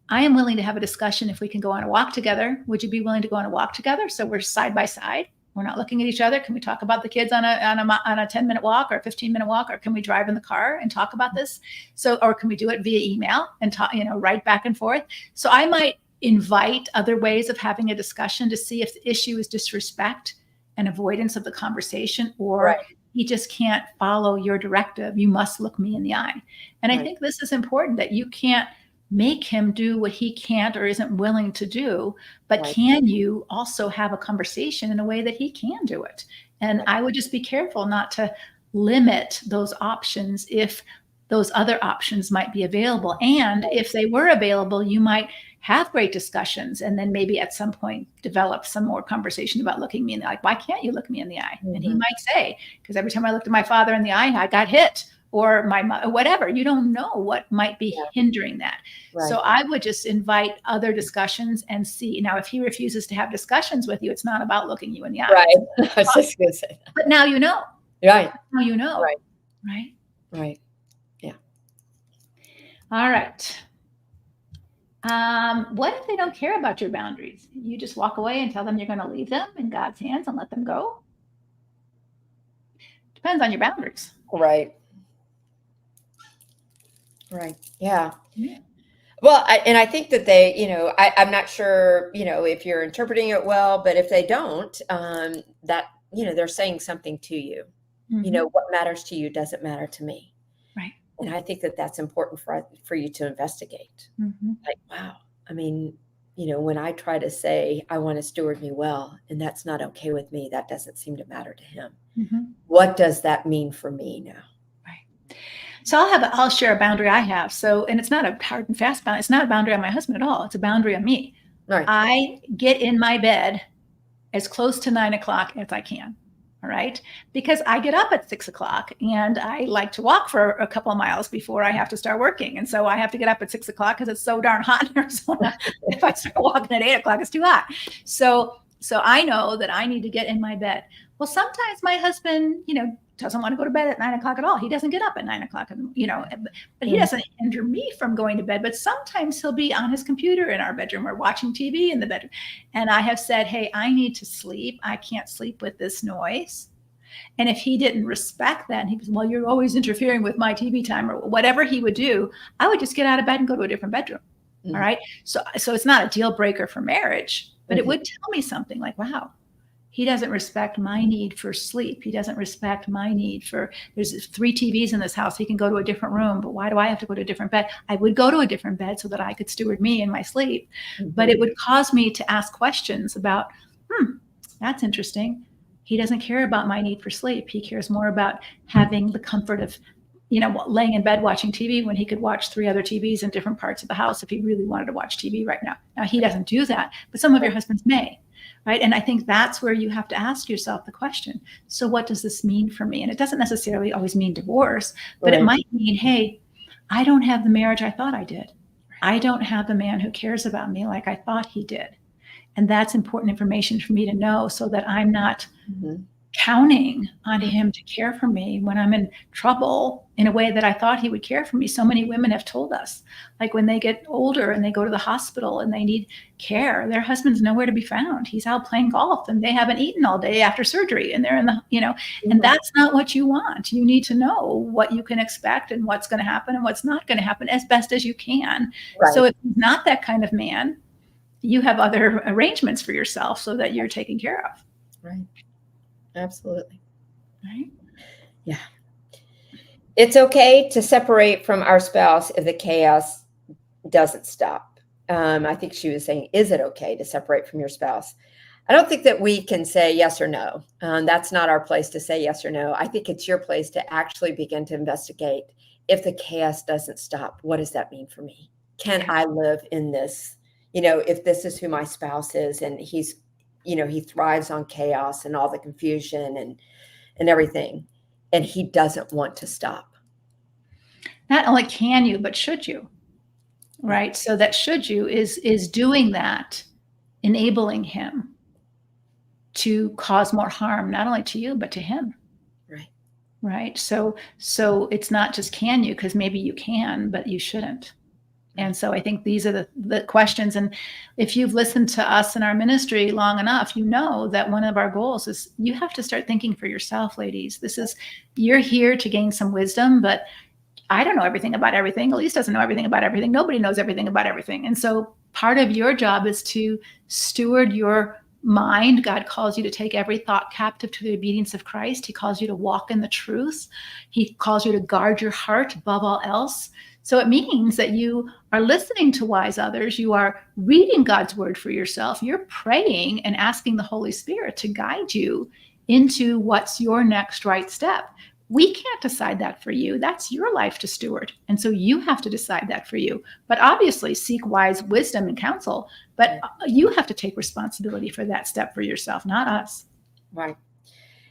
I am willing to have a discussion if we can go on a walk together. Would you be willing to go on a walk together? So we're side by side. We're not looking at each other. Can we talk about the kids on a 10-minute walk or a 15-minute walk, or can we drive in the car and talk about this? So, or can we do it via email and talk, write back and forth? So I might invite other ways of having a discussion to see if the issue is disrespect and avoidance of the conversation, or he just can't follow your directive. You must look me in the eye. And I think this is important, that you can't make him do what he can't or isn't willing to do, but can you also have a conversation in a way that he can do it? And I would just be careful not to limit those options if those other options might be available. And if they were available, you might have great discussions and then maybe at some point develop some more conversation about looking me in the eye. Like, why can't you look me in the eye? And he might say, because every time I looked at my father in the eye, I got hit, or my mother, whatever. You don't know what might be hindering that. So I would just invite other discussions and see. Now, if he refuses to have discussions with you, it's not about looking you in the eye. Right. I was just going to say that. But now you know. Right. Now you know. Right. Right. Right. Yeah. All right. What if they don't care about your boundaries? You just walk away and tell them you're going to leave them in God's hands and let them go? Depends on your boundaries. Right. Right. Yeah. Well, I think that they, I'm not sure, if you're interpreting it well, but if they don't, that, they're saying something to you. What matters to you doesn't matter to me. Right. And I think that that's important for you to investigate. Like, wow. I mean, when I try to say, I want to steward me well, and that's not okay with me, that doesn't seem to matter to him. What does that mean for me now? Right. So I'll share a boundary I have. So, and it's not a hard and fast boundary. It's not a boundary on my husband at all. It's a boundary on me. Right. I get in my bed as close to 9 o'clock as I can. All right. Because I get up at 6 o'clock and I like to walk for a couple of miles before I have to start working. And so I have to get up at 6 o'clock because it's so darn hot in Arizona. If I start walking at 8 o'clock, it's too hot. So I know that I need to get in my bed. Well, sometimes my husband, doesn't want to go to bed at 9 o'clock at all. He doesn't get up at 9 o'clock, but he doesn't hinder me from going to bed. But sometimes he'll be on his computer in our bedroom or watching TV in the bedroom. And I have said, hey, I need to sleep. I can't sleep with this noise. And if he didn't respect that, and he goes, well, you're always interfering with my TV time, or whatever he would do, I would just get out of bed and go to a different bedroom. All right. So it's not a deal breaker for marriage, but it would tell me something like, wow, he doesn't respect my need for sleep. He doesn't respect my need for, there's 3 TVs in this house. He can go to a different room, but why do I have to go to a different bed? I would go to a different bed so that I could steward me in my sleep. But it would cause me to ask questions about, that's interesting. He doesn't care about my need for sleep. He cares more about having the comfort of, laying in bed watching TV when he could watch 3 other TVs in different parts of the house if he really wanted to watch TV right now. Now, he doesn't do that, but some of your husbands may. Right. And I think that's where you have to ask yourself the question. So what does this mean for me? And it doesn't necessarily always mean divorce, but it might mean, hey, I don't have the marriage I thought I did. I don't have the man who cares about me like I thought he did. And that's important information for me to know so that I'm not counting on him to care for me when I'm in trouble in a way that I thought he would care for me. So many women have told us, like when they get older and they go to the hospital and they need care, their husband's nowhere to be found. He's out playing golf and they haven't eaten all day after surgery and they're in the, and that's not what you want. You need to know what you can expect and what's going to happen and what's not going to happen as best as you can. Right. So if he's not that kind of man, you have other arrangements for yourself so that you're taken care of. Right. Absolutely. Right. Yeah. It's okay to separate from our spouse if the chaos doesn't stop. I think she was saying, is it okay to separate from your spouse? I don't think that we can say yes or no. That's not our place to say yes or no. I think it's your place to actually begin to investigate. If the chaos doesn't stop, what does that mean for me? Can I live in this? If this is who my spouse is and he's he thrives on chaos and all the confusion and everything, and he doesn't want to stop. Not only can you, but should you, right? So that should you is doing that, enabling him to cause more harm, not only to you, but to him. Right. Right. So it's not just can you, because maybe you can, but you shouldn't. And so I think these are the questions. And if you've listened to us in our ministry long enough, you know that one of our goals is you have to start thinking for yourself, ladies. You're here to gain some wisdom, but I don't know everything about everything. Elise doesn't know everything about everything. Nobody knows everything about everything. And so part of your job is to steward your mind. God calls you to take every thought captive to the obedience of Christ. He calls you to walk in the truth. He calls you to guard your heart above all else. So it means that you are listening to wise others. You are reading God's word for yourself. You're praying and asking the Holy Spirit to guide you into what's your next right step. We can't decide that for you. That's your life to steward. And so you have to decide that for you. But obviously seek wise wisdom and counsel. But you have to take responsibility for that step for yourself, not us. Right.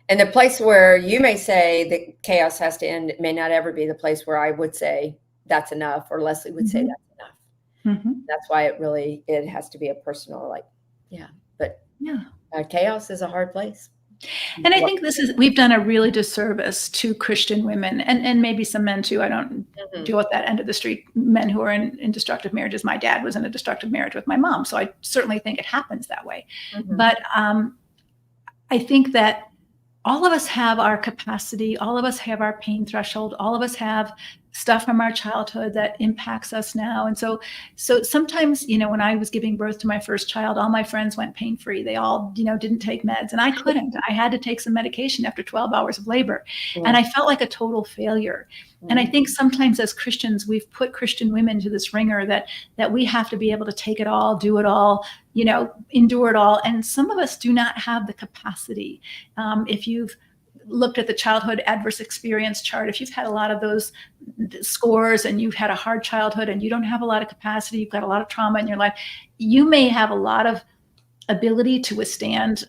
And the place where you may say that chaos has to end, it may not ever be the place where I would say that's enough, or Leslie would say that's enough. That's why it has to be a personal, chaos is a hard place. And I think we've done a really disservice to Christian women and maybe some men too. I don't deal with that end of the street, men who are in destructive marriages. My dad was in a destructive marriage with my mom. So I certainly think it happens that way. But I think that all of us have our capacity. All of us have our pain threshold. All of us have stuff from our childhood that impacts us now. And so sometimes, when I was giving birth to my first child, all my friends went pain-free. They all, didn't take meds, and I couldn't. I had to take some medication after 12 hours of labor. And I felt like a total failure. And I think sometimes as Christians, we've put Christian women to this ringer that we have to be able to take it all, do it all, endure it all. And some of us do not have the capacity. If you've looked at the childhood adverse experience chart, if you've had a lot of those scores and you've had a hard childhood and you don't have a lot of capacity, you've got a lot of trauma in your life, you may have a lot of ability to withstand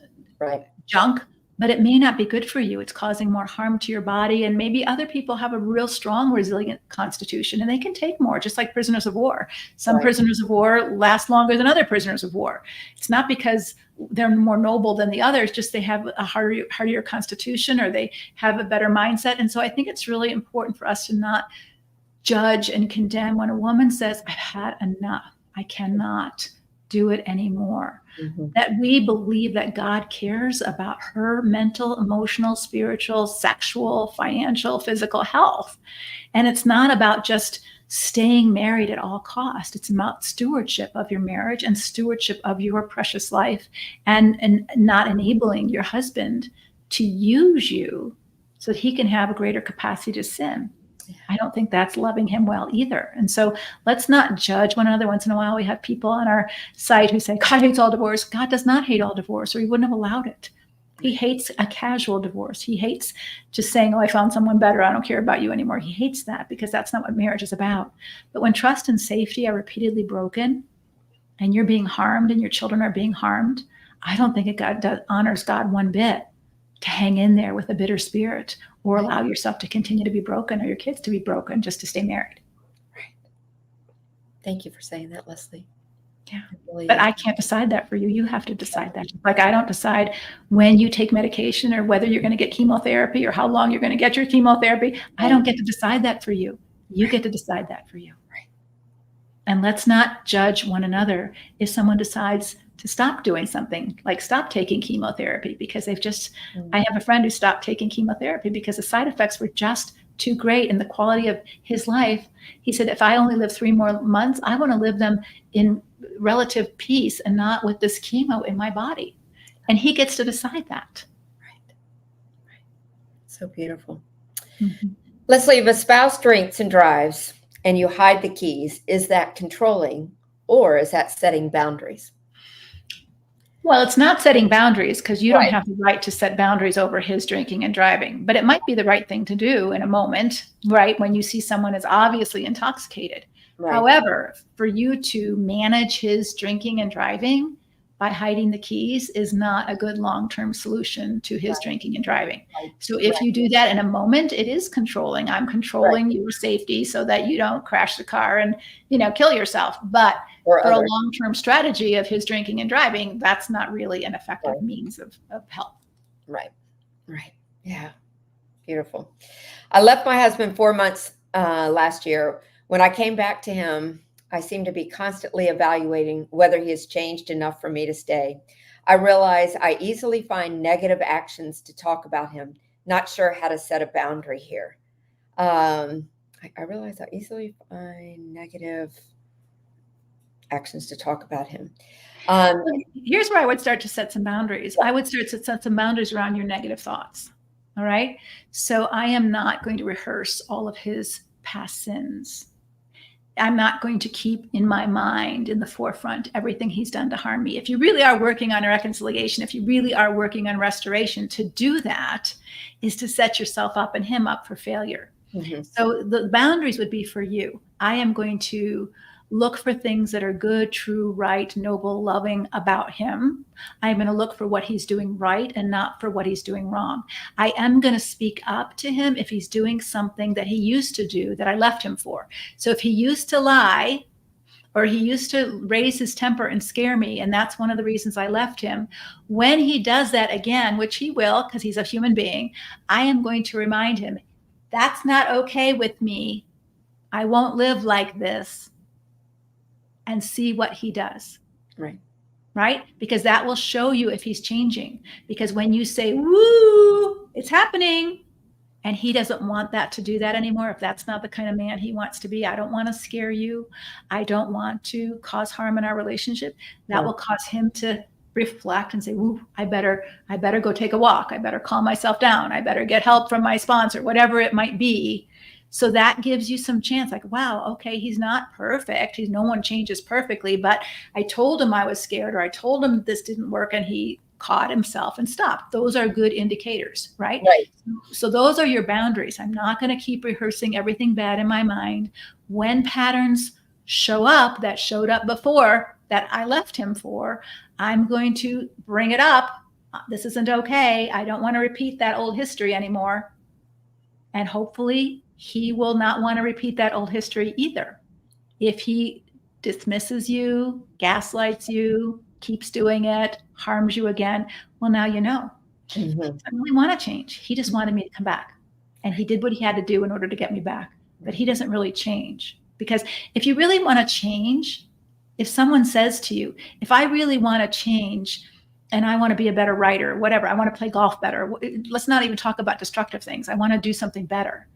junk, but it may not be good for you. It's causing more harm to your body. And maybe other people have a real strong, resilient constitution and they can take more, just like prisoners of war. Some prisoners of war last longer than other prisoners of war. It's not because they're more noble than the others, just they have a hardier constitution or they have a better mindset. And so I think it's really important for us to not judge and condemn when a woman says, I've had enough. I cannot do it anymore. That we believe that God cares about her mental, emotional, spiritual, sexual, financial, physical health. And it's not about just staying married at all costs. It's about stewardship of your marriage and stewardship of your precious life and not enabling your husband to use you so that he can have a greater capacity to sin. I don't think that's loving him well either. And so let's not judge one another. Once in a while, we have people on our site who say, God hates all divorce. God does not hate all divorce, or he wouldn't have allowed it. He hates a casual divorce. He hates just saying, I found someone better. I don't care about you anymore. He hates that because that's not what marriage is about. But when trust and safety are repeatedly broken and you're being harmed and your children are being harmed, I don't think honors God one bit to hang in there with a bitter spirit or allow yourself to continue to be broken or your kids to be broken just to stay married. Right. Thank you for saying that, Leslie. Yeah. But I can't decide that for you. You have to decide that. Like I don't decide when you take medication or whether you're going to get chemotherapy or how long you're going to get your chemotherapy. I don't get to decide that for you. You get to decide that for you. Right. And let's not judge one another if someone decides to stop doing something, like stop taking chemotherapy because I have a friend who stopped taking chemotherapy because the side effects were just too great and the quality of his life. He said, if I only live 3 more months, I want to live them in relative peace and not with this chemo in my body. And he gets to decide that. Right. So beautiful. Leslie, if a spouse drinks and drives and you hide the keys, is that controlling or is that setting boundaries? Well, it's not setting boundaries because you don't have the right to set boundaries over his drinking and driving, but it might be the right thing to do in a moment, right? When you see someone is obviously intoxicated. However, for you to manage his drinking and driving by hiding the keys is not a good long-term solution to his drinking and driving. So if you do that in a moment, it is controlling. I'm controlling your safety so that you don't crash the car and, kill yourself. But for a long-term strategy of his drinking and driving, that's not really an effective means of help. Right. Yeah. Beautiful. I left my husband 4 months last year. When I came back to him, I seem to be constantly evaluating whether he has changed enough for me to stay. I realize I easily find negative actions to talk about him. Not sure how to set a boundary here. I realize I easily find negative actions to talk about him. Here's where I would start to set some boundaries. I would start to set some boundaries around your negative thoughts. All right. So I am not going to rehearse all of his past sins. I'm not going to keep in my mind in the forefront everything he's done to harm me. If you really are working on reconciliation, if you really are working on restoration, to do that is to set yourself up and him up for failure. Mm-hmm. So the boundaries would be for you. I am going to look for things that are good, true, right, noble, loving about him. I'm going to look for what he's doing right and not for what he's doing wrong. I am going to speak up to him if he's doing something that he used to do that I left him for. So if he used to lie, or he used to raise his temper and scare me, and that's one of the reasons I left him, when he does that again, which he will because he's a human being, I am going to remind him, that's not okay with me. I won't live like this. And see what he does. Right? Because that will show you if he's changing. Because when you say, woo, it's happening, and he doesn't want that to do that anymore, if that's not the kind of man he wants to be, I don't want to scare you. I don't want to cause harm in our relationship. That will cause him to reflect and say, woo, I better go take a walk. I better calm myself down. I better get help from my sponsor, whatever it might be. So that gives you some chance, like, wow, okay, he's not perfect. No one changes perfectly, but I told him I was scared, or I told him this didn't work, and he caught himself and stopped. Those are good indicators, right? So those are your boundaries. I'm not going to keep rehearsing everything bad in my mind. When patterns show up that showed up before that I left him for, I'm going to bring it up. This isn't okay. I don't want to repeat that old history anymore. And hopefully he will not want to repeat that old history either. If he dismisses you, gaslights you, keeps doing it, harms you again, well, now you know. Mm-hmm. I don't really want to change. He just wanted me to come back. And he did what he had to do in order to get me back. But he doesn't really change. Because if you really want to change, if someone says to you, if I really want to change and I want to be a better writer, whatever, I want to play golf better, let's not even talk about destructive things. I want to do something better.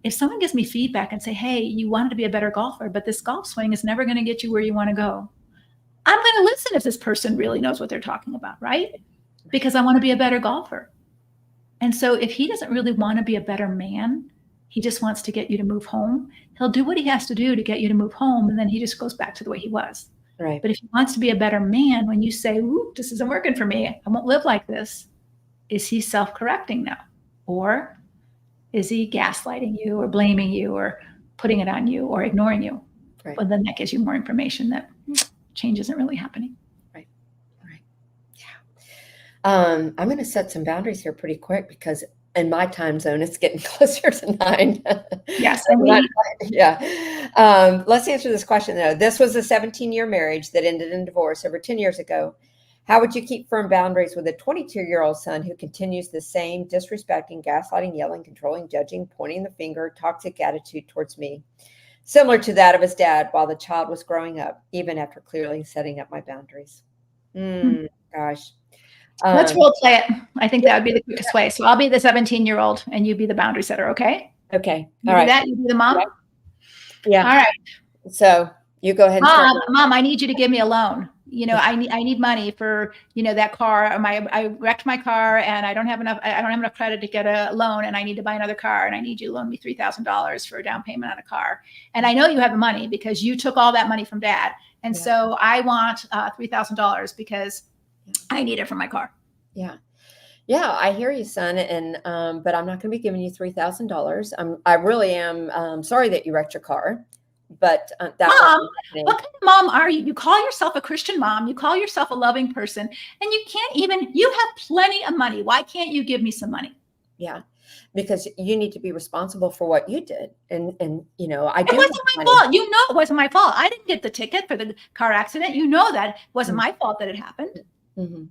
If someone gives me feedback and say, hey, you wanted to be a better golfer, but this golf swing is never going to get you where you want to go, I'm going to listen if this person really knows what they're talking about, right? Because I want to be a better golfer. And so if he doesn't really want to be a better man, he just wants to get you to move home, he'll do what he has to do to get you to move home, and then he just goes back to the way he was. Right. But if he wants to be a better man, when you say, ooh, this isn't working for me, I won't live like this, is he self-correcting now? Or is he gaslighting you or blaming you or putting it on you or ignoring you? Right. But then that gives you more information that change isn't really happening. Right. Yeah. I'm going to set some boundaries here pretty quick because in my time zone, it's getting closer to 9. Yes. Yeah. Let's answer this question though. This was a 17-year marriage that ended in divorce over 10 years ago. How would you keep firm boundaries with a 22-year-old son who continues the same disrespecting, gaslighting, yelling, controlling, judging, pointing the finger, toxic attitude towards me, similar to that of his dad while the child was growing up, even after clearly setting up my boundaries? Gosh. Let's role play it. I think that would be the quickest way. So I'll be the 17-year-old and you be the boundary setter, okay? Okay. You do that, you be the mom? Right. Yeah. All right. So you go ahead and Mom, I need you to give me a loan. I need money for, that car. I wrecked my car and I don't have enough credit to get a loan and I need to buy another car and I need you to loan me $3,000 for a down payment on a car. And I know you have the money because you took all that money from dad. And so I want $3,000 because I need it for my car. Yeah. Yeah, I hear you, son. And, but I'm not going to be giving you $3,000. I really am sorry that you wrecked your car. But Mom, what kind of mom are you? You call yourself a Christian mom. You call yourself a loving person, and you have plenty of money. Why can't you give me some money? Yeah, because you need to be responsible for what you did. And I do. It wasn't my fault. It wasn't my fault. I didn't get the ticket for the car accident. That it wasn't my fault that it happened. Mm-hmm.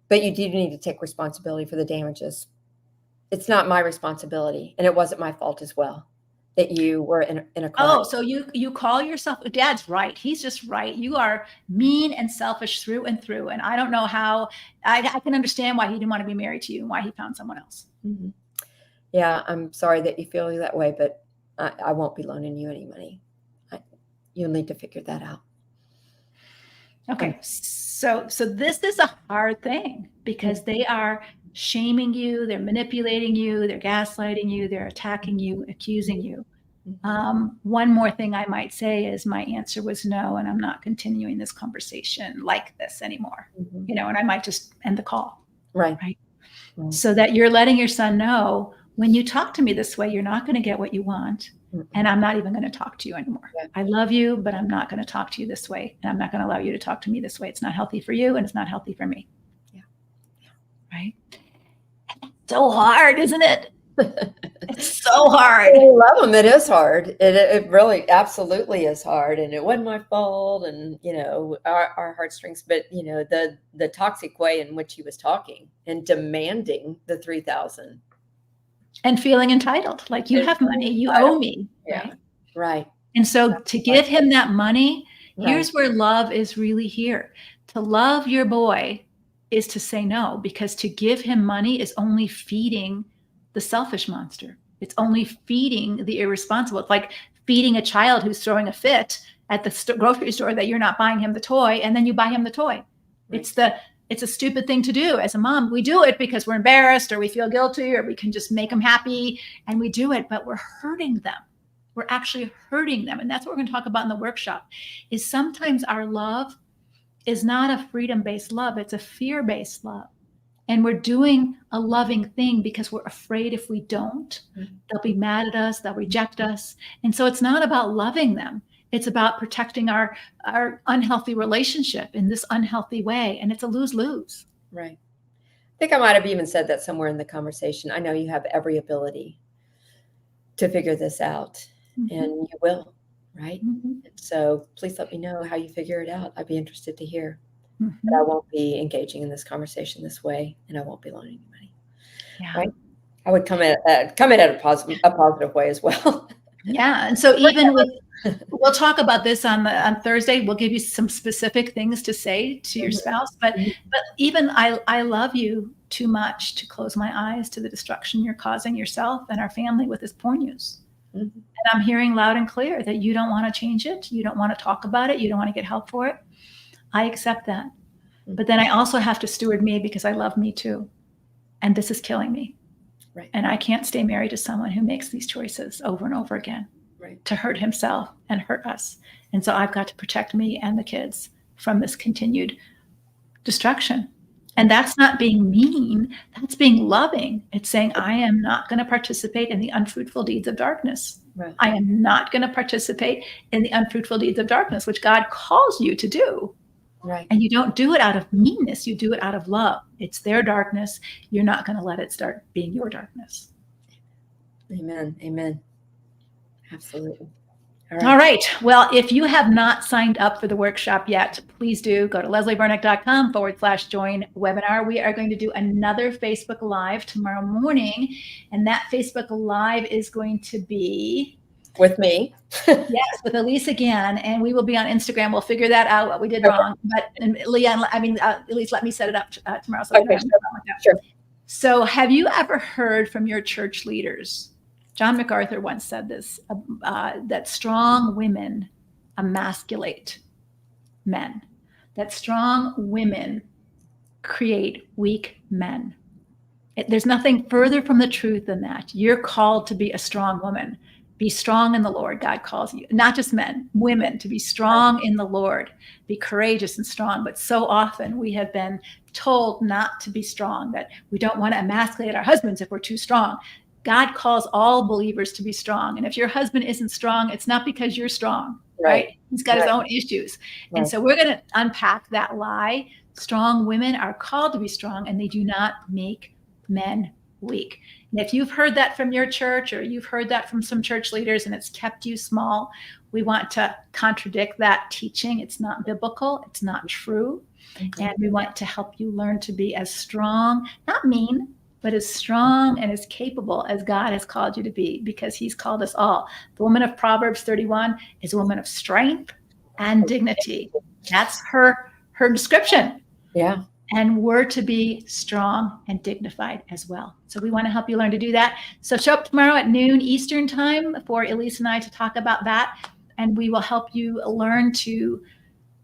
But you do need to take responsibility for the damages. It's not my responsibility, and it wasn't my fault as well. that you were in a Oh, car. so you call yourself, Dad's right. He's just right. You are mean and selfish through and through. And I don't know how, I can understand why he didn't want to be married to you and why he found someone else. Mhm. Yeah, I'm sorry that you feel that way, but I won't be loaning you any money. You'll need to figure that out. Okay. So this is a hard thing because they are shaming you, they're manipulating you, they're gaslighting you, they're attacking you, accusing you. One more thing I might say is my answer was no, and I'm not continuing this conversation like this anymore. And I might just end the call. Right. So that you're letting your son know, when you talk to me this way, you're not going to get what you want. And I'm not even going to talk to you anymore. Yeah. I love you, but I'm not going to talk to you this way. And I'm not going to allow you to talk to me this way. It's not healthy for you and it's not healthy for me. Yeah. Right. So hard, isn't it? It's so hard. I love them. It is hard. It really absolutely is hard. And it wasn't my fault. And, our heartstrings, but, the toxic way in which he was talking and demanding the 3,000. And feeling entitled, like you have money, you owe me. Yeah. Right. And so to give him that money, Right. here's where love is really here. To love your boy is to say no, because to give him money is only feeding the selfish monster. It's only feeding the irresponsible. It's like feeding a child who's throwing a fit at the grocery store that you're not buying him the toy, and then you buy him the toy. Right. It's a stupid thing to do as a mom. We do it because we're embarrassed or we feel guilty or we can just make them happy, and we do it, but we're hurting them. We're actually hurting them. And that's what we're going to talk about in the workshop, is sometimes our love is not a freedom-based love. It's a fear-based love. And we're doing a loving thing because we're afraid if we don't, they'll be mad at us, they'll reject us. And so it's not about loving them. It's about protecting our unhealthy relationship in this unhealthy way. And it's a lose-lose. Right. I think I might have even said that somewhere in the conversation. I know you have every ability to figure this out, and you will, right? So please let me know how you figure it out. I'd be interested to hear. But I won't be engaging in this conversation this way, and I won't be loaning you money. Yeah. Right? I would come in at a positive way as well. Yeah. And so even with, we'll talk about this on Thursday. We'll give you some specific things to say to your spouse, but even I love you too much to close my eyes to the destruction you're causing yourself and our family with this porn use. And I'm hearing loud and clear that you don't want to change it. You don't want to talk about it. You don't want to get help for it. I accept that. But then I also have to steward me because I love me too. And this is killing me. Right. And I can't stay married to someone who makes these choices over and over again to hurt himself and hurt us. And so I've got to protect me and the kids from this continued destruction. And that's not being mean. That's being loving. It's saying, I am not going to participate in the unfruitful deeds of darkness. Right. I am not going to participate in the unfruitful deeds of darkness, which God calls you to do. Right. And you don't do it out of meanness. You do it out of love. It's their darkness. You're not going to let it start being your darkness. Amen. Amen. Absolutely. All right. Well, if you have not signed up for the workshop yet, please do go to lesliebernick.com/join webinar. We are going to do another Facebook Live tomorrow morning. And that Facebook Live is going to be with me. Yes, with Elise again. And we will be on Instagram. We'll figure that out, what we did wrong. But Leanne, Elise, let me set it up tomorrow. So, sure. So have you ever heard from your church leaders? John MacArthur once said this, that strong women emasculate men, that strong women create weak men. There's nothing further from the truth than that. You're called to be a strong woman. Be strong in the Lord. God calls you, not just men, women, to be strong in the Lord, be courageous and strong. But so often we have been told not to be strong, that we don't want to emasculate our husbands if we're too strong. God calls all believers to be strong. And if your husband isn't strong, it's not because you're strong, right? He's got his own issues. And so we're going to unpack that lie. Strong women are called to be strong, and they do not make men weak. And if you've heard that from your church, or you've heard that from some church leaders and it's kept you small, we want to contradict that teaching. It's not biblical. It's not true. And we want to help you learn to be as strong, not mean, but as strong and as capable as God has called you to be, because he's called us all. The woman of Proverbs 31 is a woman of strength and dignity. That's her description. Yeah. And we're to be strong and dignified as well. So we want to help you learn to do that. So show up tomorrow at noon Eastern time for Elise and I to talk about that. And we will help you learn to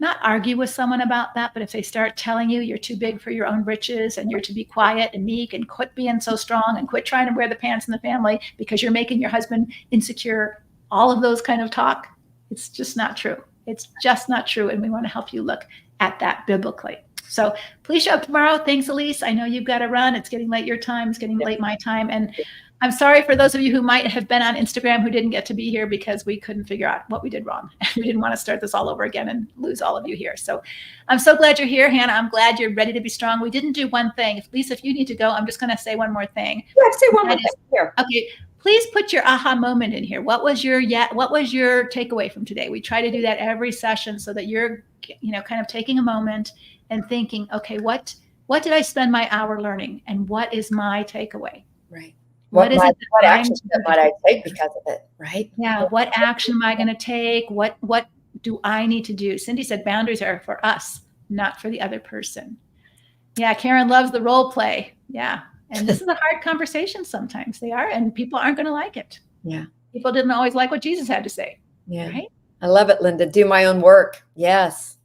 not argue with someone about that, but if they start telling you you're too big for your own britches and you're to be quiet and meek and quit being so strong and quit trying to wear the pants in the family because you're making your husband insecure, all of those kind of talk, it's just not true. It's just not true. And we want to help you look at that biblically. So please show up tomorrow. Thanks, Elise. I know you've got to run. It's getting late your time. It's getting late my time. And I'm sorry for those of you who might have been on Instagram who didn't get to be here because we couldn't figure out what we did wrong. We didn't want to start this all over again and lose all of you here. So I'm so glad you're here, Hannah. I'm glad you're ready to be strong. We didn't do one thing. Lisa, if you need to go, I'm just going to say one more thing. Yeah, say one more thing here. Okay. Please put your aha moment in here. What was your takeaway from today? We try to do that every session so that you're, kind of taking a moment and thinking, okay, what did I spend my hour learning? And what is my takeaway? Right. What action might I take because of it? Right. Yeah. What action am I going to take? What do I need to do? Cindy said boundaries are for us, not for the other person. Yeah. Karen loves the role play. Yeah. And this is a hard conversation sometimes. They are, and people aren't going to like it. Yeah. People didn't always like what Jesus had to say. Yeah. Right? I love it, Linda. Do my own work. Yes.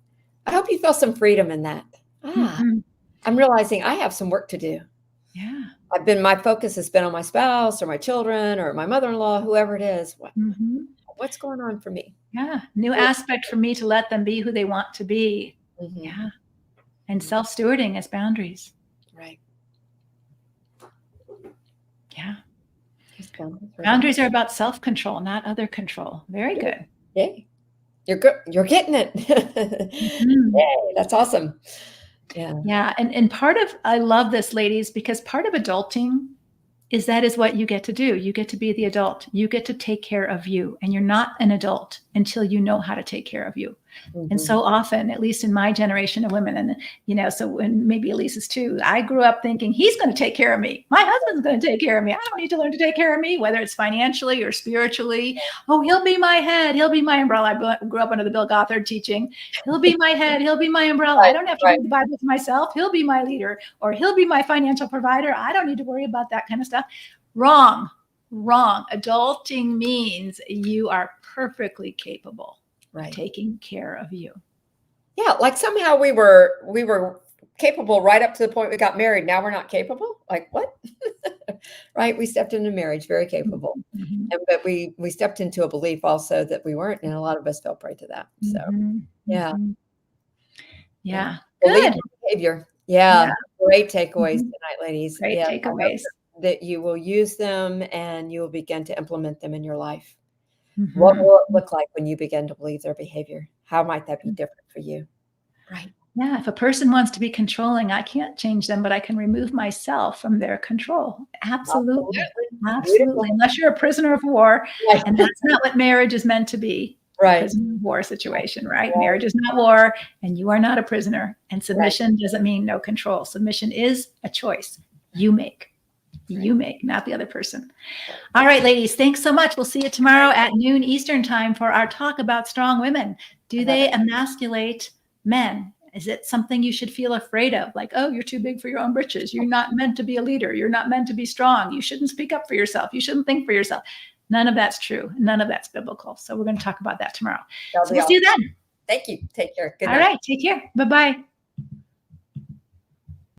I hope you feel some freedom in that. I'm realizing I have some work to do. Yeah. My focus has been on my spouse or my children or my mother-in-law, whoever it is. What's going on for me? Yeah. New aspect for me to let them be who they want to be. Yeah. And self-stewarding as boundaries. Right. Yeah. Boundaries are about self-control, not other control. Very good. Yay. You're good. You're getting it. Yay. That's awesome. Yeah. Yeah. And I love this, ladies, because part of adulting is what you get to do. You get to be the adult. You get to take care of you. And you're not an adult until you know how to take care of you. And so often, at least in my generation of women, and, so when maybe Elise's too, I grew up thinking he's going to take care of me. My husband's going to take care of me. I don't need to learn to take care of me, whether it's financially or spiritually. Oh, he'll be my head. He'll be my umbrella. I grew up under the Bill Gothard teaching. He'll be my head. He'll be my umbrella. I don't have to read the Bible for myself. He'll be my leader, or he'll be my financial provider. I don't need to worry about that kind of stuff. Wrong. Adulting means you are perfectly capable. Right. Taking care of you. Yeah. Like somehow we were capable right up to the point we got married. Now we're not capable. Like what? Right. We stepped into marriage very capable. But we stepped into a belief also that we weren't. And a lot of us fell prey to that. So yeah. Yeah. Good behavior. Yeah. Great takeaways tonight, ladies. Great takeaways. That you will use them and you will begin to implement them in your life. What will it look like when you begin to believe their behavior? How might that be different for you? Right. Yeah. If a person wants to be controlling, I can't change them, but I can remove myself from their control. Absolutely. Unless you're a prisoner of war. Right. And that's not what marriage is meant to be. Right. Prisoner of war situation, right? Marriage is not war and you are not a prisoner. And submission doesn't mean no control. Submission is a choice you make. You make, not the other person. All right, ladies, thanks so much. We'll see you tomorrow at noon Eastern time for our talk about strong women. Do they emasculate men? Is it something you should feel afraid of? Like, oh, you're too big for your own britches. You're not meant to be a leader. You're not meant to be strong. You shouldn't speak up for yourself. You shouldn't think for yourself. None of that's true. None of that's biblical. So we're going to talk about that tomorrow. So we'll see you then. Thank you. Take care. Good night. All right. Take care. Bye-bye.